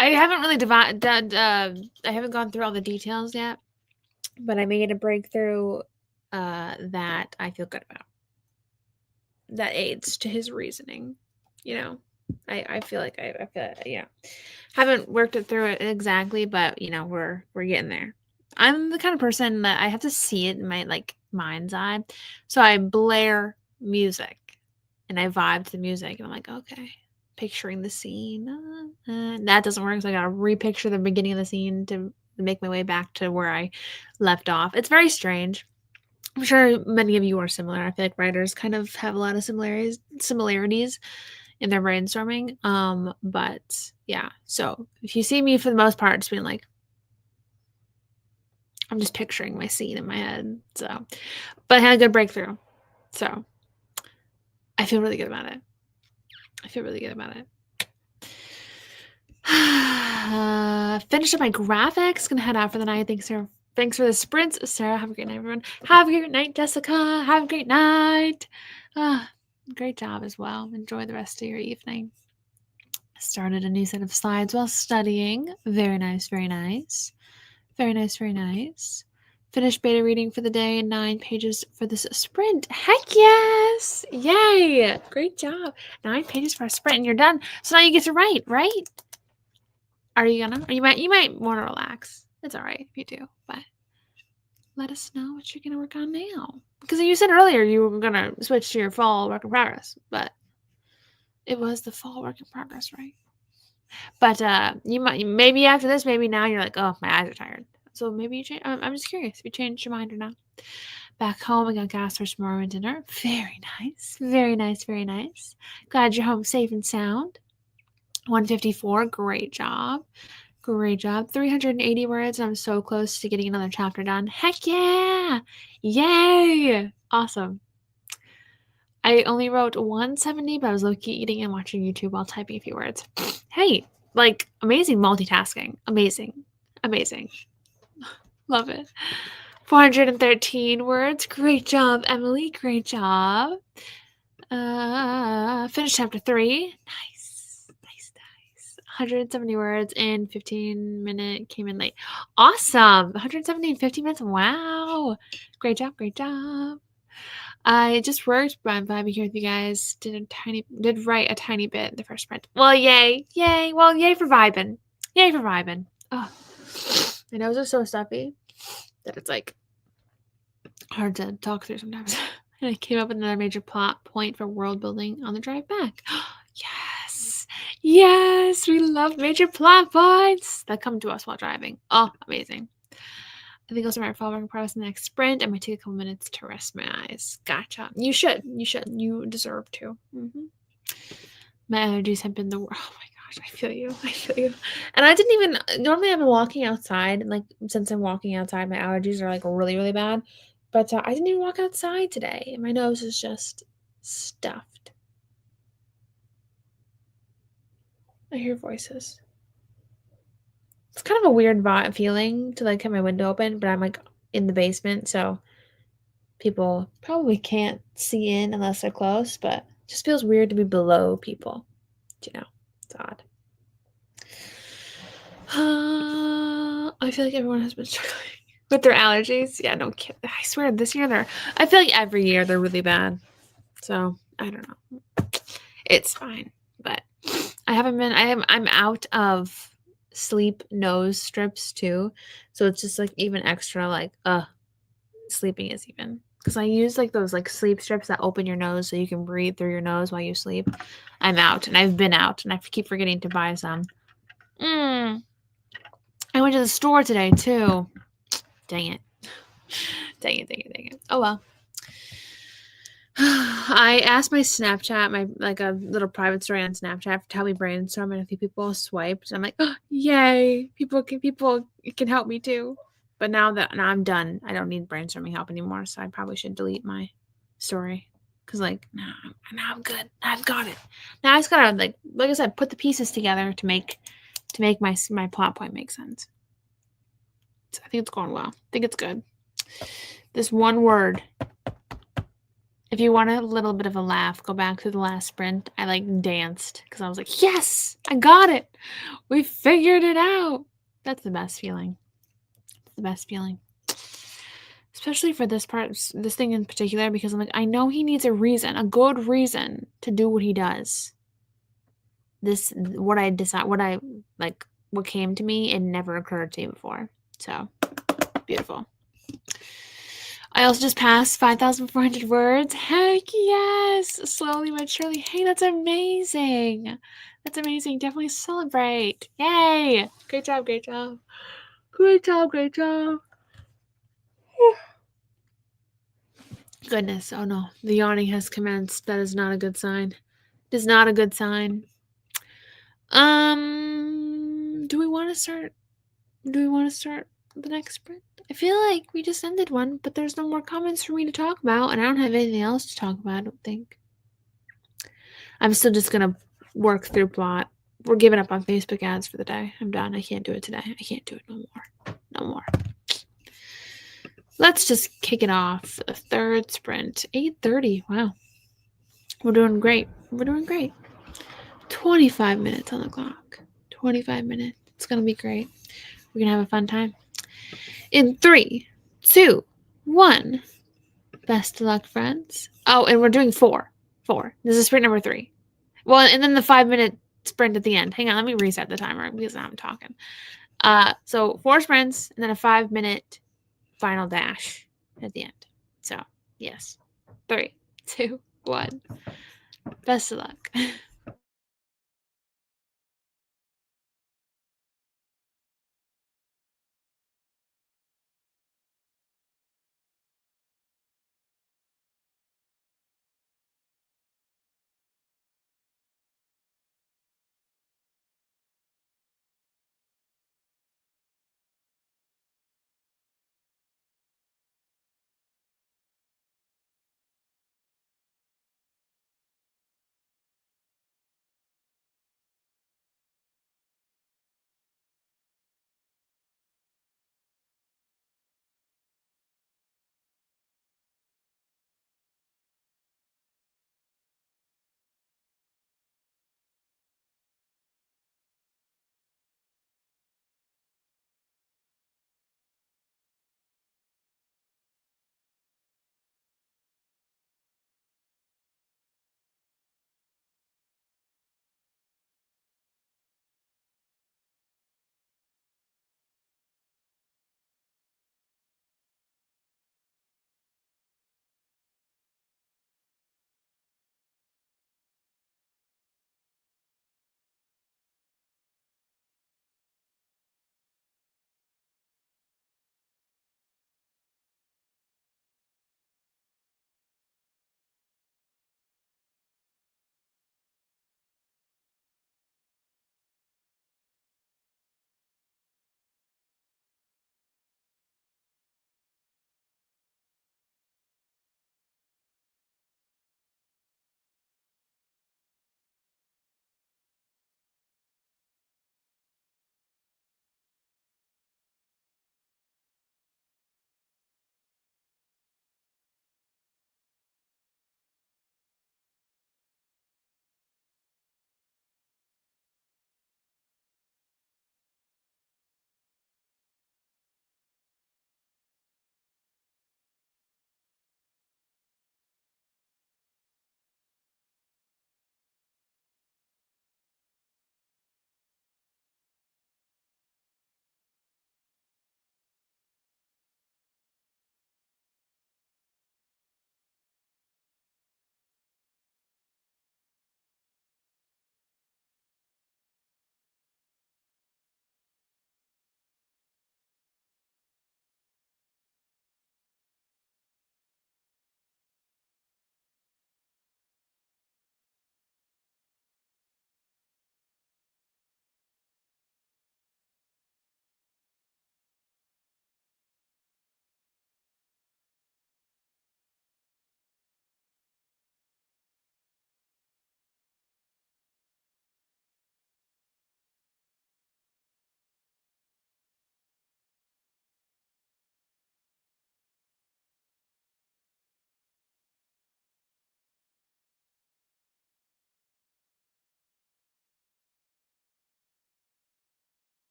I haven't really I haven't gone through all the details yet, but I made a breakthrough that I feel good about. That aids to his reasoning. You know, I feel like I feel, yeah. Haven't worked it through it exactly, but you know, we're getting there. I'm the kind of person that I have to see it in my like mind's eye. So I blare music and I vibe to the music and I'm like, okay, picturing the scene. That doesn't work, so I gotta repicture the beginning of the scene to make my way back to where I left off. It's very strange. I'm sure many of you are similar. I feel like writers kind of have a lot of similarities in their brainstorming. But yeah, so if you see me for the most part just being like, I'm just picturing my scene in my head. So, but I had a good breakthrough. So I feel really good about it. Finished up my graphics. Gonna head out for the night. Thanks for the sprints, Sarah. Have a great night, everyone. Have a great night, Jessica. Have a great night. Great job as well. Enjoy the rest of your evening. Started a new set of slides while studying. Very nice, very nice. Very nice, very nice. Finished beta reading for the day, 9 pages for this sprint. Heck yes! Yay! Great job. 9 pages for a sprint and you're done. So now you get to write, right? Are you gonna? Or you might want to relax. It's all right if you do, but let us know what you're gonna work on now. Because you said earlier you were gonna switch to your fall work in progress, but it was the fall work in progress, right? But you might maybe after this, maybe now you're like, oh, my eyes are tired. So maybe you change. I'm just curious if you changed your mind or not. Back home, I got gas for tomorrow and dinner. Very nice, very nice, very nice. Glad you're home safe and sound. 154, great job. Great job. 380 words, and I'm so close to getting another chapter done. Heck yeah! Yay! Awesome. I only wrote 170, but I was low-key eating and watching YouTube while typing a few words. Hey, like, amazing multitasking. Amazing. Love it. 413 words. Great job, Emily. Great job. Finished chapter 3. Nice. 170 words in 15 minutes. Came in late. Awesome. 170 in 15 minutes. Wow. Great job. I just worked, but I'm vibing here with you guys. Did write a tiny bit in the first sprint. Well, yay. Well, yay for vibing. Oh, my nose is so stuffy that it's like hard to talk through sometimes. And I came up with another major plot point for world building on the drive back. Yes, we love major plot points that come to us while driving. Oh, amazing. I think I'll start my fall work in progress in the next sprint. I might take a couple minutes to rest my eyes. Gotcha. You should. You deserve to. My allergies have been the worst. Oh my gosh, I feel you. And I didn't even, normally I've been walking outside. And like, since I'm walking outside, my allergies are like really, really bad. But I didn't even walk outside today. My nose is just stuffed. I hear voices. It's kind of a weird feeling to like have my window open, but I'm like in the basement, so people probably can't see in unless they're close, but it just feels weird to be below people. You know, it's odd. I feel like everyone has been struggling with their allergies. Yeah, no kidding. I swear this year I feel like every year they're really bad. So I don't know. It's fine, but I'm out of sleep nose strips too. So it's just like even extra like sleeping is even. Because I use like those like sleep strips that open your nose so you can breathe through your nose while you sleep. I'm out and I've been out and I keep forgetting to buy some. I went to the store today too. Dang it. Oh well. I asked my Snapchat, my like a little private story on Snapchat to help me brainstorm, and a few people swiped. I'm like, oh, yay! People can help me too. But now I'm done. I don't need brainstorming help anymore, so I probably should delete my story. Cause like now I'm good. I've got it. Now I just gotta like I said, put the pieces together to make my plot point make sense. So I think it's going well. I think it's good. This one word. If you want a little bit of a laugh, go back to the last sprint. I like danced because I was like, yes, I got it. We figured it out. That's the best feeling. It's the best feeling. Especially for this part, this thing in particular, because I'm like, I know he needs a reason, a good reason to do what he does. What came to me, it never occurred to me before. So, beautiful. I also just passed 5,400 words. Heck yes! Slowly but surely. Hey, that's amazing. That's amazing. Definitely celebrate. Yay! Great job, great job. Great job, great job. Goodness, oh no. The yawning has commenced. That is not a good sign. It is not a good sign. Do we want to start the next sprint? I feel like we just ended one, but there's no more comments for me to talk about, and I don't have anything else to talk about, I don't think. I'm still just gonna work through plot. We're giving up on Facebook ads for the day. I'm done. I can't do it today. I can't do it no more. No more. Let's just kick it off. The third sprint. 8:30. Wow. We're doing great. We're doing great. 25 minutes on the clock. 25 minutes. It's gonna be great. We're gonna have a fun time. In 3, 2, 1. Best of luck, friends. Oh, and we're doing 4. This is sprint number 3. Well, and then the 5-minute sprint at the end. Hang on, let me reset the timer because I'm talking. So 4 sprints and then a 5-minute final dash at the end. So, yes. 3, 2, 1. Best of luck.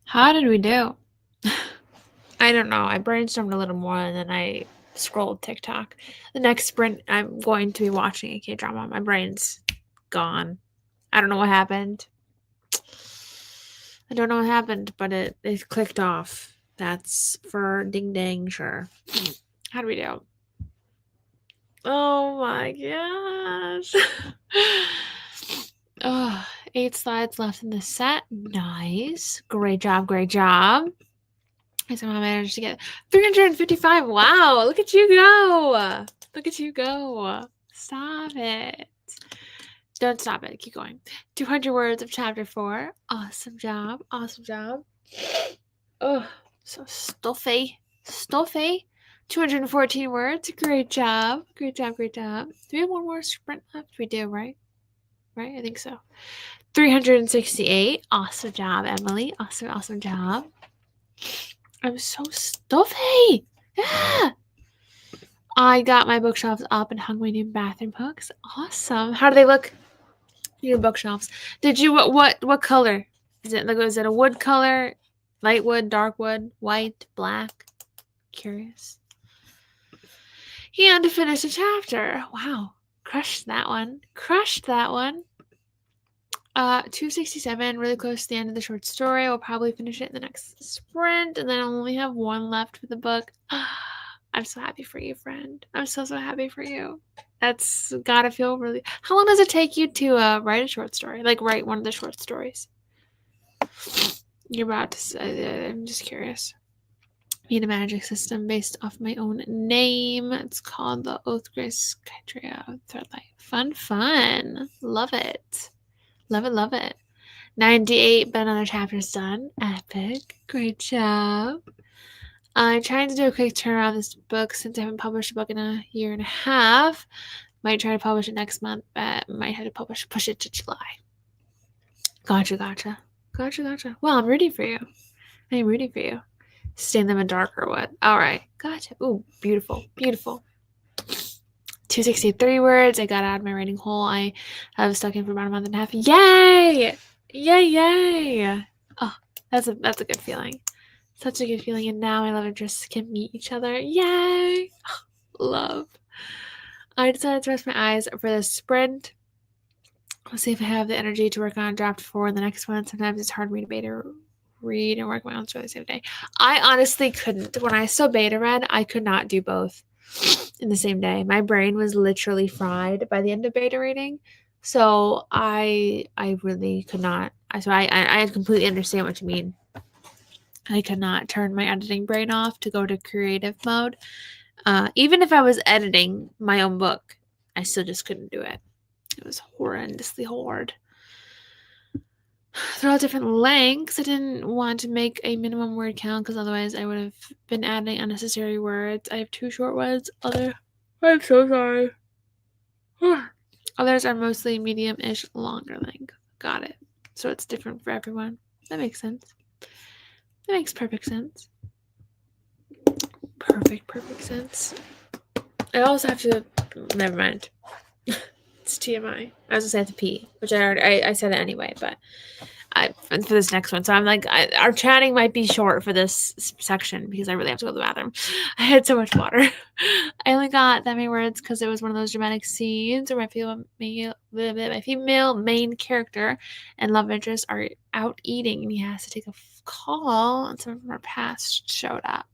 How did we do? I don't know. I brainstormed a little more and then I scrolled TikTok. The next sprint, I'm going to be watching a K-drama. My brain's gone. I don't know what happened. I don't know what happened, but it clicked off. That's for ding dang sure. How do we do? Oh my gosh. Oh, 8 slides left in the set. Nice. Great job, great job. I somehow managed to get 355. Wow, look at you go. Look at you go. Stop it. Don't stop it. Keep going. 200 words of chapter 4. Awesome job. Awesome job. Oh, so stuffy. Stuffy. 214 words. Great job. Great job. Great job. Do we have one more sprint left? We do, right? Right? I think so. 368. Awesome job, Emily. Awesome, awesome job. I'm so stuffy. Yeah. I got my bookshelves up and hung my new bathroom hooks. Awesome. How do they look? Your bookshelves. Did you what color? Is it a wood color? Light wood, dark wood, white, black? Curious. And to finish a chapter. Wow. Crushed that one. Crushed that one. 267, really close to the end of the short story. We'll probably finish it in the next sprint, and then I'll only have one left for the book. I'm so happy for you, friend. I'm so happy for you. That's gotta feel really... How long does it take you to write a short story? Like, write one of the short stories? You're about to say... I'm just curious. Made a magic system based off my own name. It's called the Oath Grace Criteria Thread Light. Fun. Love it. Love it. 98, but another chapter's done. Epic. Great job. I'm trying to do a quick turnaround of this book since I haven't published a book in a year and a half. Might try to publish it next month, but might have to push it to July. Gotcha. Well, I'm rooting for you. Stay in them in darker wood. All right. Gotcha. Ooh, beautiful. 263 words. I got out of my writing hole. I have stuck in for about a month and a half. Yay! Oh, that's a good feeling. Such a good feeling. And now my love interests can meet each other. Yay! Oh, love. I decided to rest my eyes for the sprint. I'll see if I have the energy to work on draft 4 in the next one. Sometimes it's hard for me to beta read and work my own story the same day. I honestly couldn't. When I still beta read, I could not do both in the same day. My brain was literally fried by the end of beta reading. So I really could not. So I completely understand what you mean. I could not turn my editing brain off to go to creative mode. Even if I was editing my own book, I still just couldn't do it. It was horrendously hard. They're all different lengths. I didn't want to make a minimum word count because otherwise I would have been adding unnecessary words. I have 2 short ones. I'm so sorry. Others are mostly medium-ish longer length. Got it. So it's different for everyone. That makes sense. That makes perfect sense. Perfect sense. I also have to... Never mind. It's TMI. I was gonna say I have to pee, which I said it anyway, but for this next one. So I'm like, our chatting might be short for this section because I really have to go to the bathroom. I had so much water. I only got that many words because it was one of those dramatic scenes where my female main character and love interest are out eating and he has to take a call and someone from our past showed up.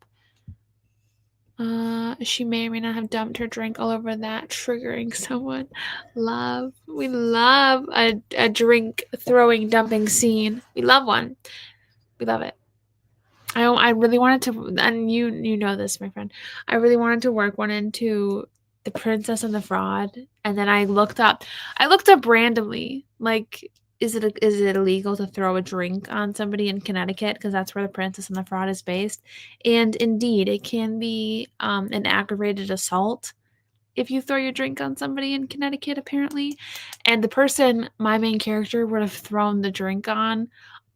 She may or may not have dumped her drink all over that, triggering someone. We love a drink throwing, dumping scene. We love one. We love it. I really wanted to, and you know this, my friend. I really wanted to work one into The Princess and the Fraud, and then I looked up randomly, like, is it illegal to throw a drink on somebody in Connecticut? Because that's where The Princess and the Fraud is based. And indeed, it can be an aggravated assault if you throw your drink on somebody in Connecticut, apparently. And the person my main character would have thrown the drink on,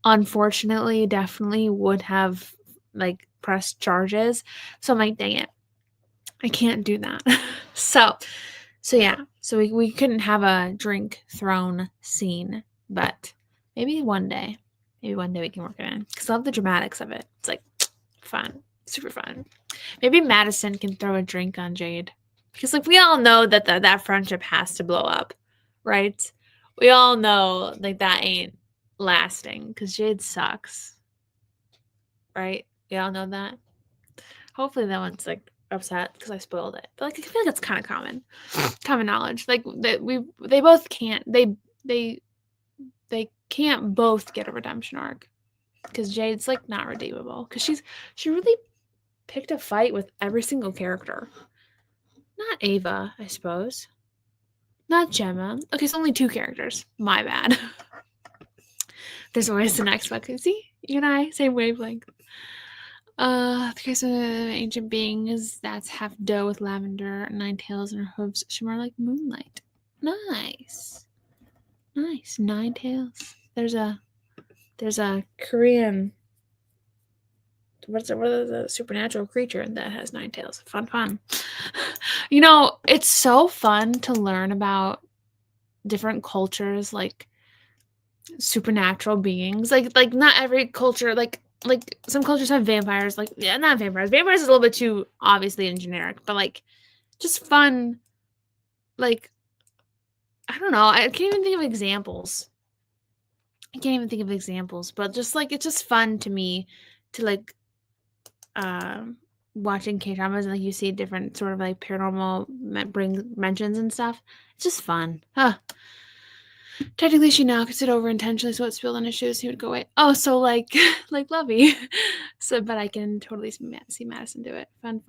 unfortunately, definitely would have, like, pressed charges. So I'm like, dang it. I can't do that. So yeah. So we couldn't have a drink thrown scene. But maybe one day. Maybe one day we can work it in. Because I love the dramatics of it. It's like fun. Super fun. Maybe Madison can throw a drink on Jade. Because like we all know that that friendship has to blow up. Right? We all know like that ain't lasting. Because Jade sucks. Right? We all know that. Hopefully that one's like upset because I spoiled it. But like I feel like it's kind of common knowledge. Like they both can't they can't both get a redemption arc because Jade's like not redeemable because she really picked a fight with every single character. Not Ava, I suppose. Not Gemma. Okay, it's only 2 characters. My bad. There's always the next one. See, you and I same wavelength. The case of ancient beings that's half dough with lavender, 9 tails, and her hooves shimmer like moonlight. Nice. 9 tails. There's a Korean. What is a supernatural creature that has 9 tails? Fun. You know, it's so fun to learn about different cultures, like supernatural beings. Like not every culture, like some cultures have vampires. Like not vampires. Vampires is a little bit too obviously and generic, but like just fun. Like I don't know. I can't even think of examples. But just like it's just fun to me to like watching K-dramas and like you see different sort of like paranormal mentions and stuff. It's just fun. Huh. Technically she knocks it over intentionally so it spilled on his shoes he would go away. Oh, so like like Lovey. So but I can totally see Madison do it. Fun.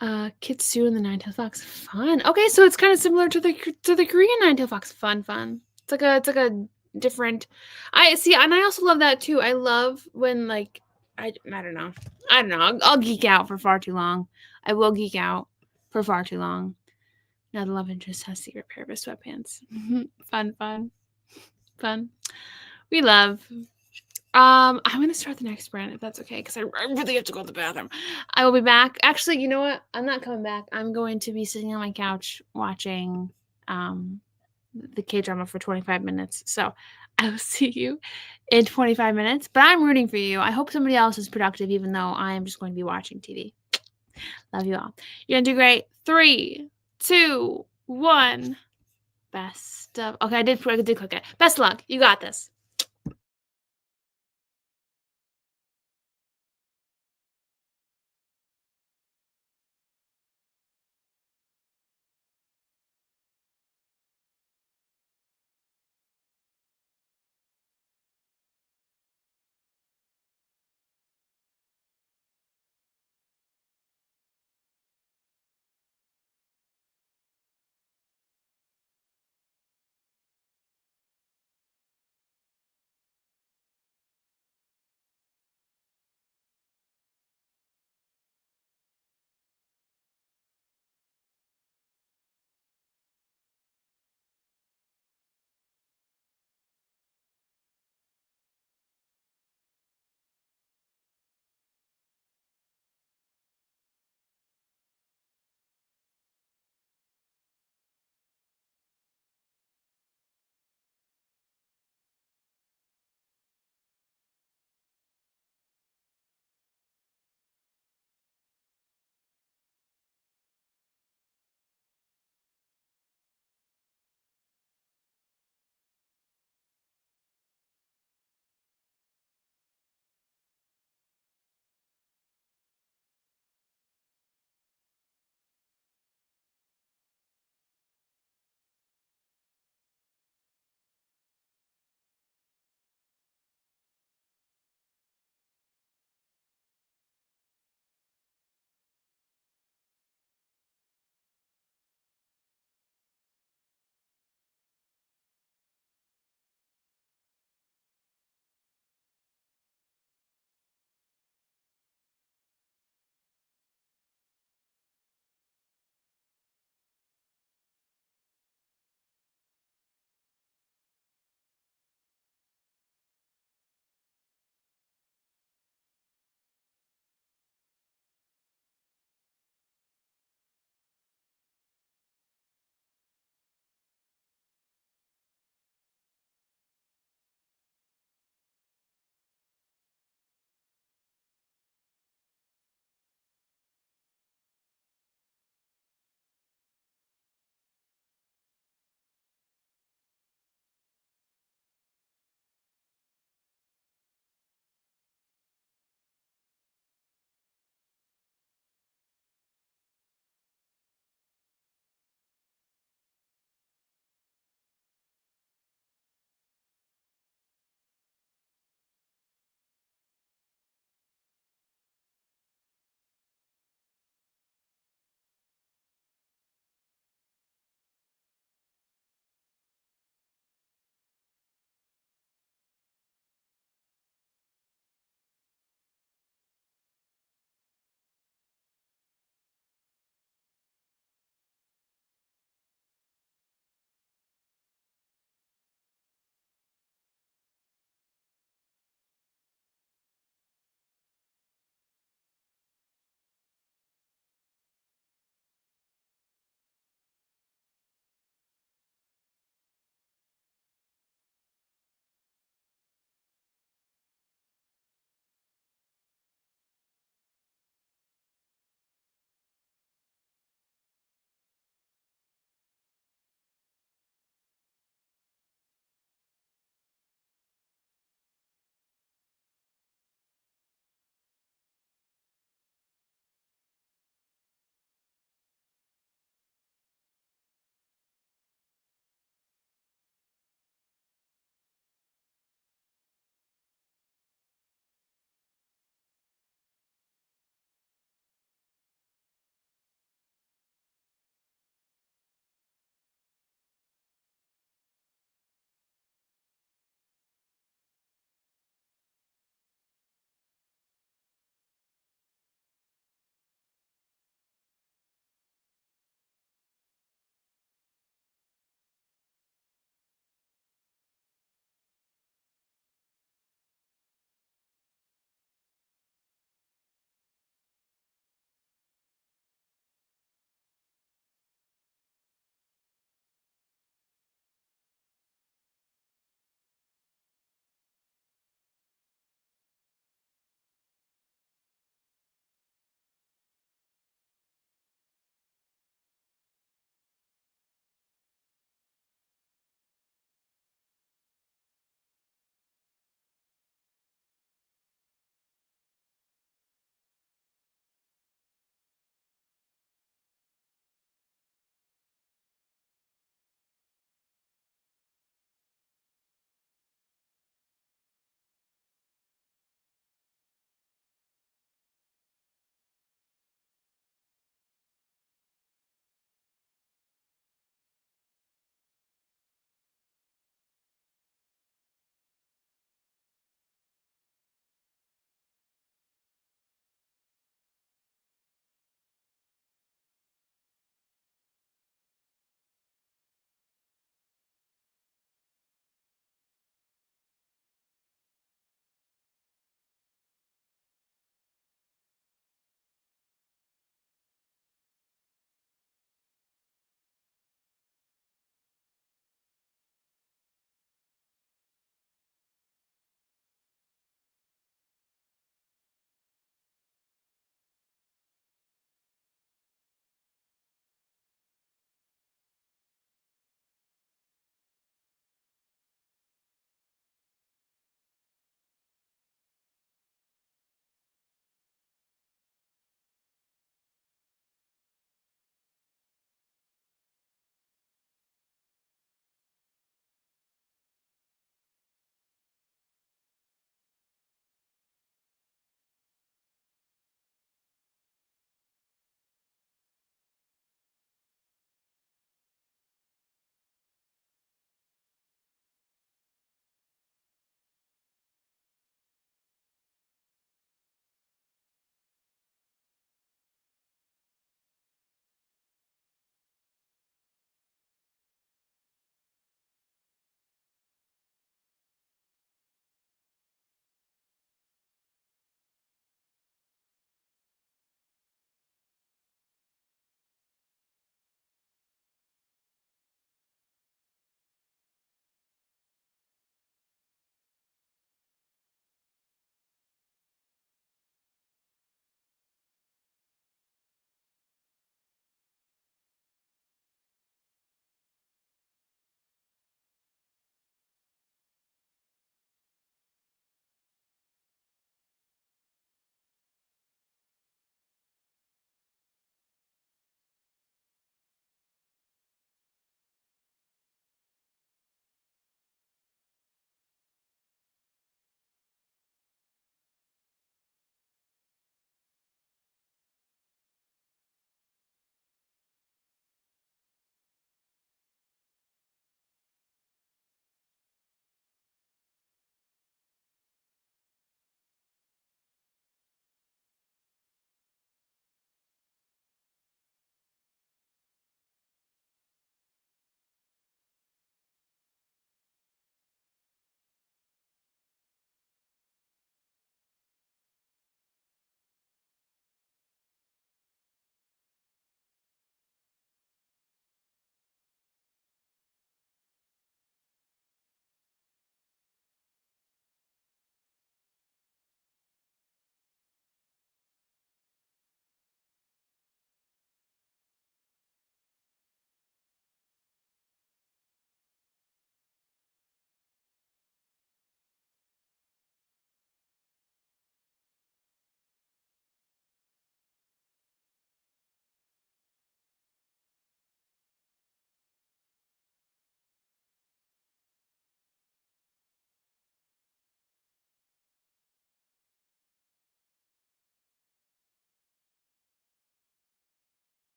Kitsu and the Nine-Tailed Fox. Fun. Okay, so it's kind of similar to the Korean Nine-Tailed Fox. Fun. It's like a different. I see, and I also love that too. I love when like I don't know. I'll geek out for far too long. I will geek out for far too long. Now the love interest has secret pair of sweatpants. Fun. We love. I'm gonna start the next brand if that's okay, because I really have to go to the bathroom. I will be back. Actually, you know what? I'm not coming back. I'm going to be sitting on my couch watching the K-drama for 25 minutes. So I will see you in 25 minutes. But I'm rooting for you. I hope somebody else is productive, even though I am just going to be watching TV. Love you all. You're gonna do great. 3, 2, 1. Best of. Okay, I did click it. Best luck. You got this.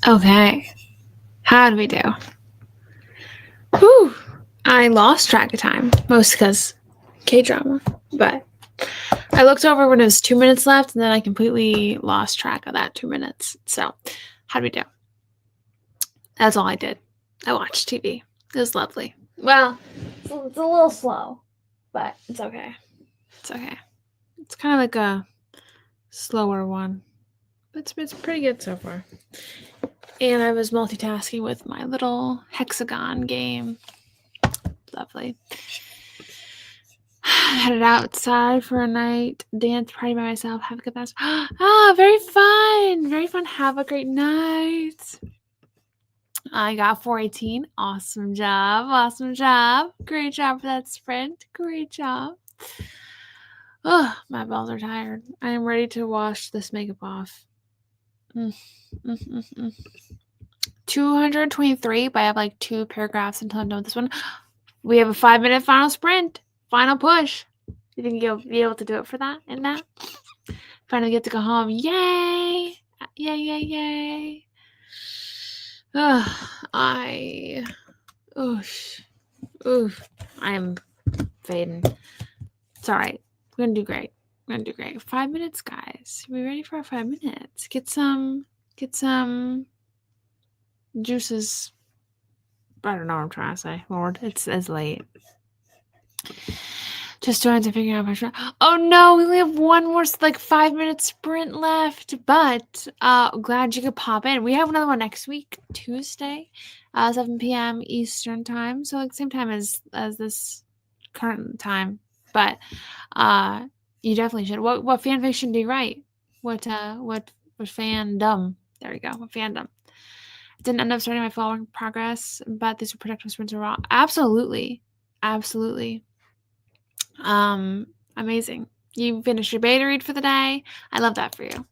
Okay. How did we do? Whew. I lost track of time, most because K-drama, but I looked over when it was 2 minutes left, and then I completely lost track of that 2 minutes. So, how did we do? That's all I did. I watched TV. It was lovely. Well, it's a little slow, but it's okay. It's okay. It's kind of like a slower one, but it's pretty good so far. And I was multitasking with my little hexagon game. Lovely. Headed outside for a night, dance party by myself, have a good time. Ah, very fun. Very fun. Have a great night. I got 418. Awesome job. Awesome job. Great job for that sprint. Great job. Oh, my balls are tired. I am ready to wash this makeup off. 223, but I have like 2 paragraphs until I'm done with this one. We have a 5-minute final sprint. Final push. You think you'll be able to do it for that and that? Finally get to go home. Yay! Yay, yay, yay. I am fading. It's all right. We're going to do great. 5 minutes, guys. Are we ready for our 5 minutes? Get some juices. I don't know what I'm trying to say. Lord, it's late. Just trying to figure out my shot. Oh no, we only have one more 5-minute sprint left, but glad you could pop in. We have another one next week, Tuesday, 7 p.m. Eastern time, so same time as this current time. But you definitely should. What fan fiction do you write? What fandom? There we go. What fandom? Didn't end up starting my following progress, but these are productive sprints are raw. Absolutely. Amazing. You finished your beta read for the day. I love that for you.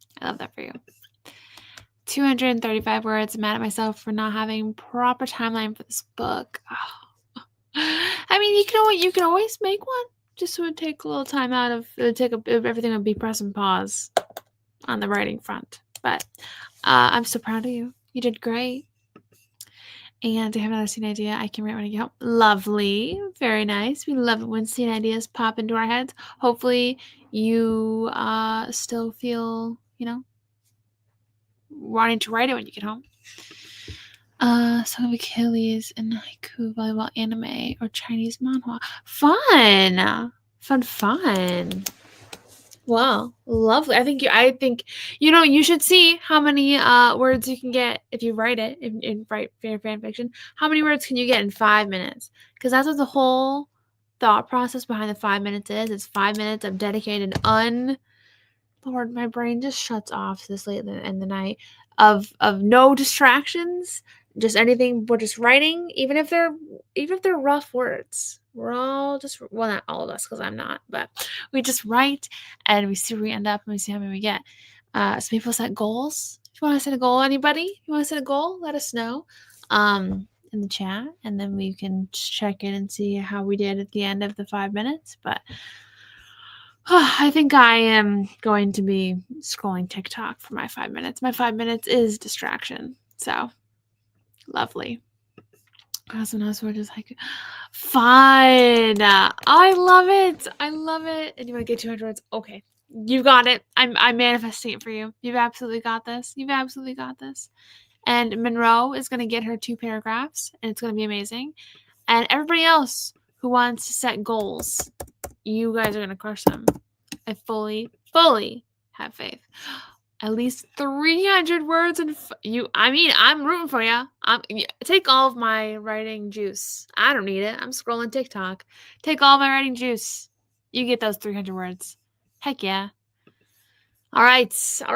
235 words. I'm mad at myself for not having proper timeline for this book. Oh. I mean, you can always make one. Just would take a little time out of everything would be press and pause on the writing front. But I'm so proud of you. You did great. And I have another scene idea. I can write when I get home. Lovely. Very nice. We love it when scene ideas pop into our heads. Hopefully you still feel, wanting to write it when you get home. Song of Achilles and haiku, volleyball, anime, or Chinese manhwa. Fun. Wow, lovely. I think you should see how many words you can get if you write it in write fan fiction. How many words can you get in 5 minutes? Because that's what the whole thought process behind the 5 minutes is. It's 5 minutes of dedicated Lord, my brain just shuts off this late in the night of no distractions, just anything but just writing, even if they're rough words. We're all just, well, not all of us, because I'm not, but we just write and we see where we end up and we see how many we get. So people set goals. If you want to set a goal, anybody? You want to set a goal? Let us know in the chat, and then we can check in and see how we did at the end of the 5 minutes. But I think I am going to be scrolling TikTok for my 5 minutes. My 5 minutes is distraction. So lovely. Awesome. We're just fun. I love it. And you want to get 200 words? Okay. You got it. I'm manifesting it for you. You've absolutely got this. And Monroe is going to get her 2 paragraphs, and it's going to be amazing. And everybody else who wants to set goals, you guys are going to crush them. I fully have faith. At least 300 words and I'm rooting for you. Take all of my writing juice. I don't need it. I'm scrolling TikTok. Take all my writing juice. You get those 300 words. Heck yeah. All right. 5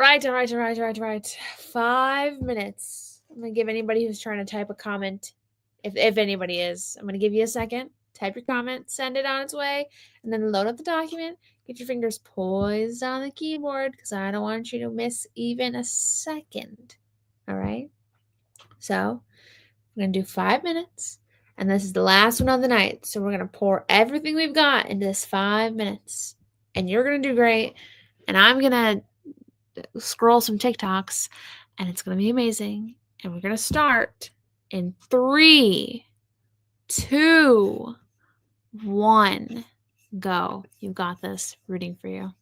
minutes. I'm going to give anybody who's trying to type a comment, if anybody is, I'm going to give you a second. Type your comment, send it on its way, and then load up the document. Get your fingers poised on the keyboard, because I don't want you to miss even a second. All right? So we're going to do 5 minutes, and this is the last one of the night. So we're going to pour everything we've got into this 5 minutes, and you're going to do great, and I'm going to scroll some TikToks, and it's going to be amazing. And we're going to start in 3, 2, 1. Go. You've got this. Rooting for you.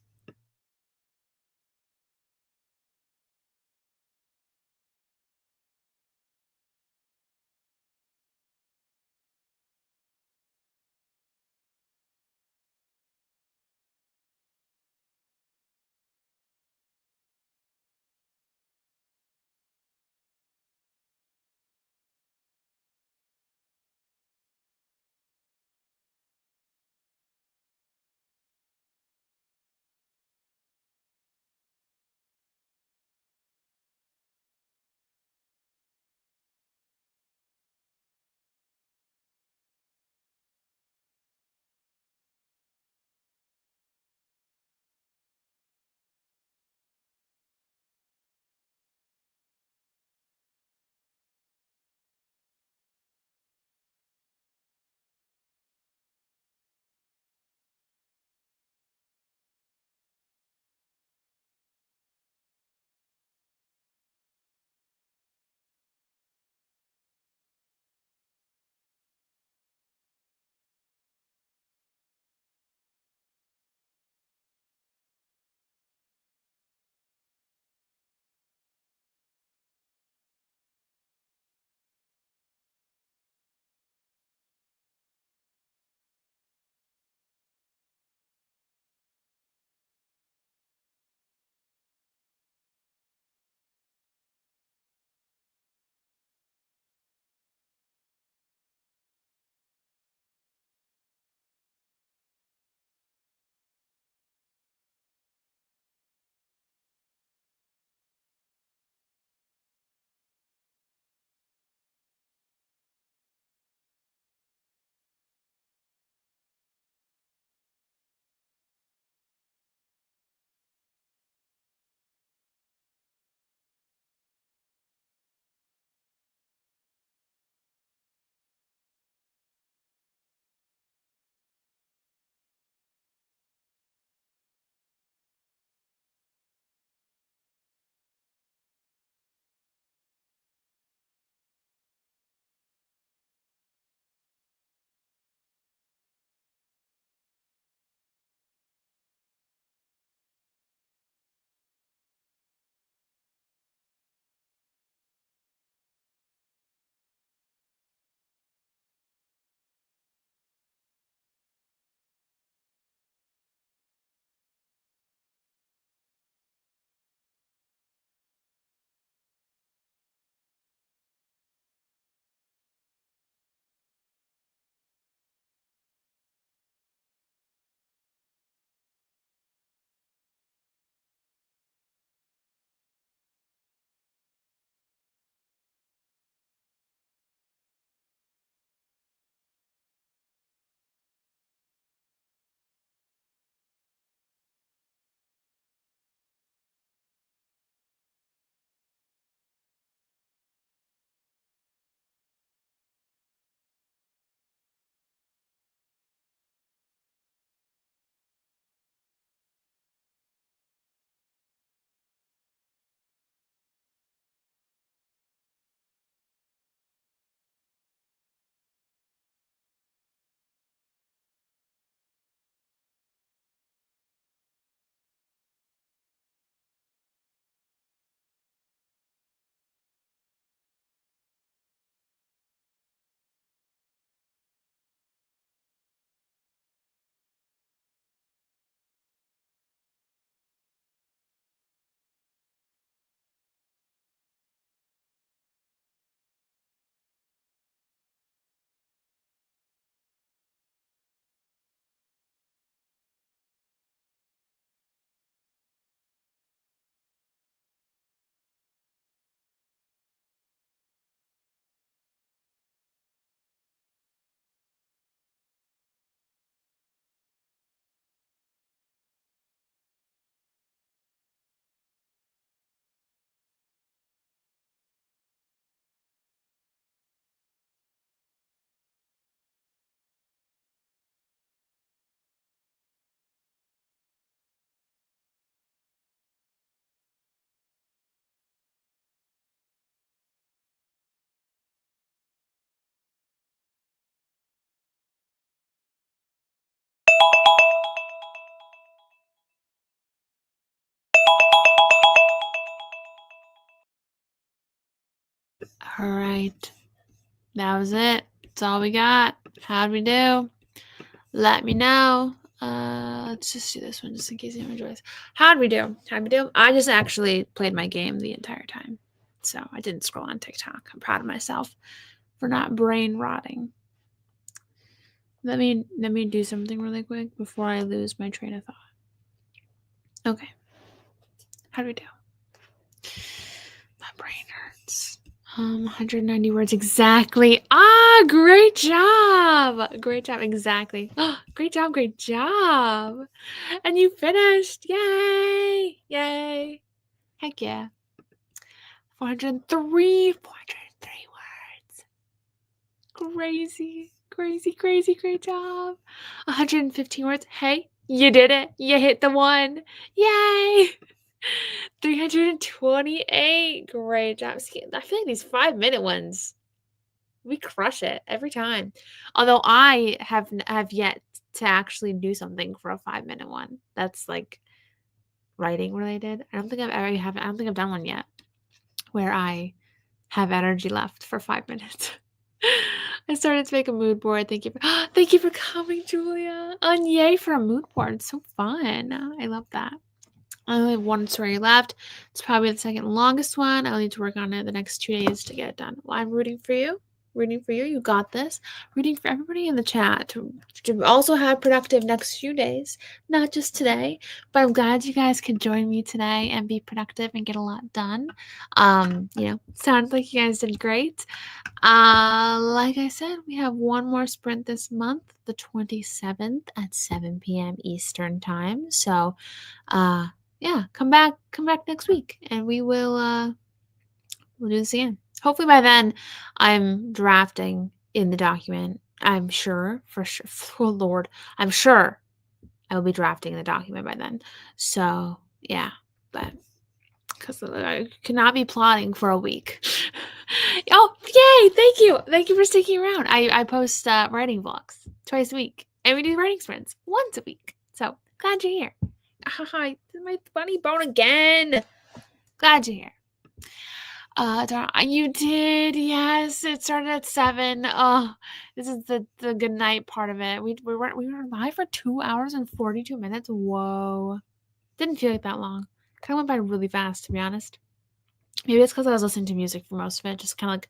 All right. That was it. That's all we got. How'd we do? Let me know. Let's just do this one just in case you enjoys. How'd we do? I just actually played my game the entire time. So I didn't scroll on TikTok. I'm proud of myself for not brain rotting. Let me do something really quick before I lose my train of thought. Okay. How'd we do? My brain hurts. 190 words exactly. Great job. Great job. Exactly. Great job. Great job. And you finished. Yay. Yay. Heck yeah. 403 words. Crazy. Great job. 115 words. Hey, you did it. You hit the one. Yay. 328. Great job. I feel like these 5-minute ones, we crush it every time. Although I have yet to actually do something for a 5-minute one. That's like writing related. I don't think I've done one yet where I have energy left for 5 minutes. I started to make a mood board. Thank you for coming, Julia. And yay for a mood board. It's so fun. I love that. I only have one story left. It's probably the second longest one. I'll need to work on it the next 2 days to get it done. Well, I'm rooting for you. You got this. Rooting for everybody in the chat to also have productive next few days, not just today. But I'm glad you guys could join me today and be productive and get a lot done. Sounds like you guys did great. Like I said, we have one more sprint this month, the 27th at 7 p.m. Eastern time. So, yeah, come back next week and we'll do this again. Hopefully by then I'm drafting in the document. I'm sure, for sure. Oh Lord, I'm sure I will be drafting in the document by then. So yeah, but because I cannot be plotting for a week. Oh, yay! Thank you for sticking around. I post writing vlogs twice a week, and we do writing sprints once a week. So glad you're here. Hi, my funny bone again. Glad you're here. You did, yes. It started at 7. Oh, this is the good night part of it. We were live for 2 hours and 42 minutes. Whoa, didn't feel like that long. Kind of went by really fast, to be honest. Maybe it's because I was listening to music for most of it, just kind of like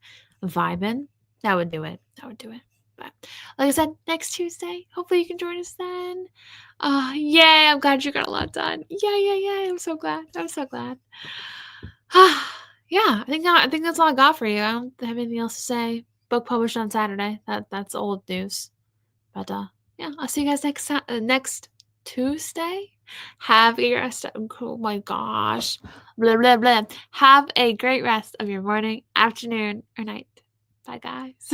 vibing. That would do it. But like I said, next Tuesday, hopefully you can join us then. Yay! I'm glad you got a lot done. Yay! I'm so glad. Yeah, I think that's all I got for you. I don't have anything else to say. Book published on Saturday. That's old news. But yeah, I'll see you guys next Tuesday. Have a rest. Oh my gosh, blah blah blah. Have a great rest of your morning, afternoon, or night. Bye, guys.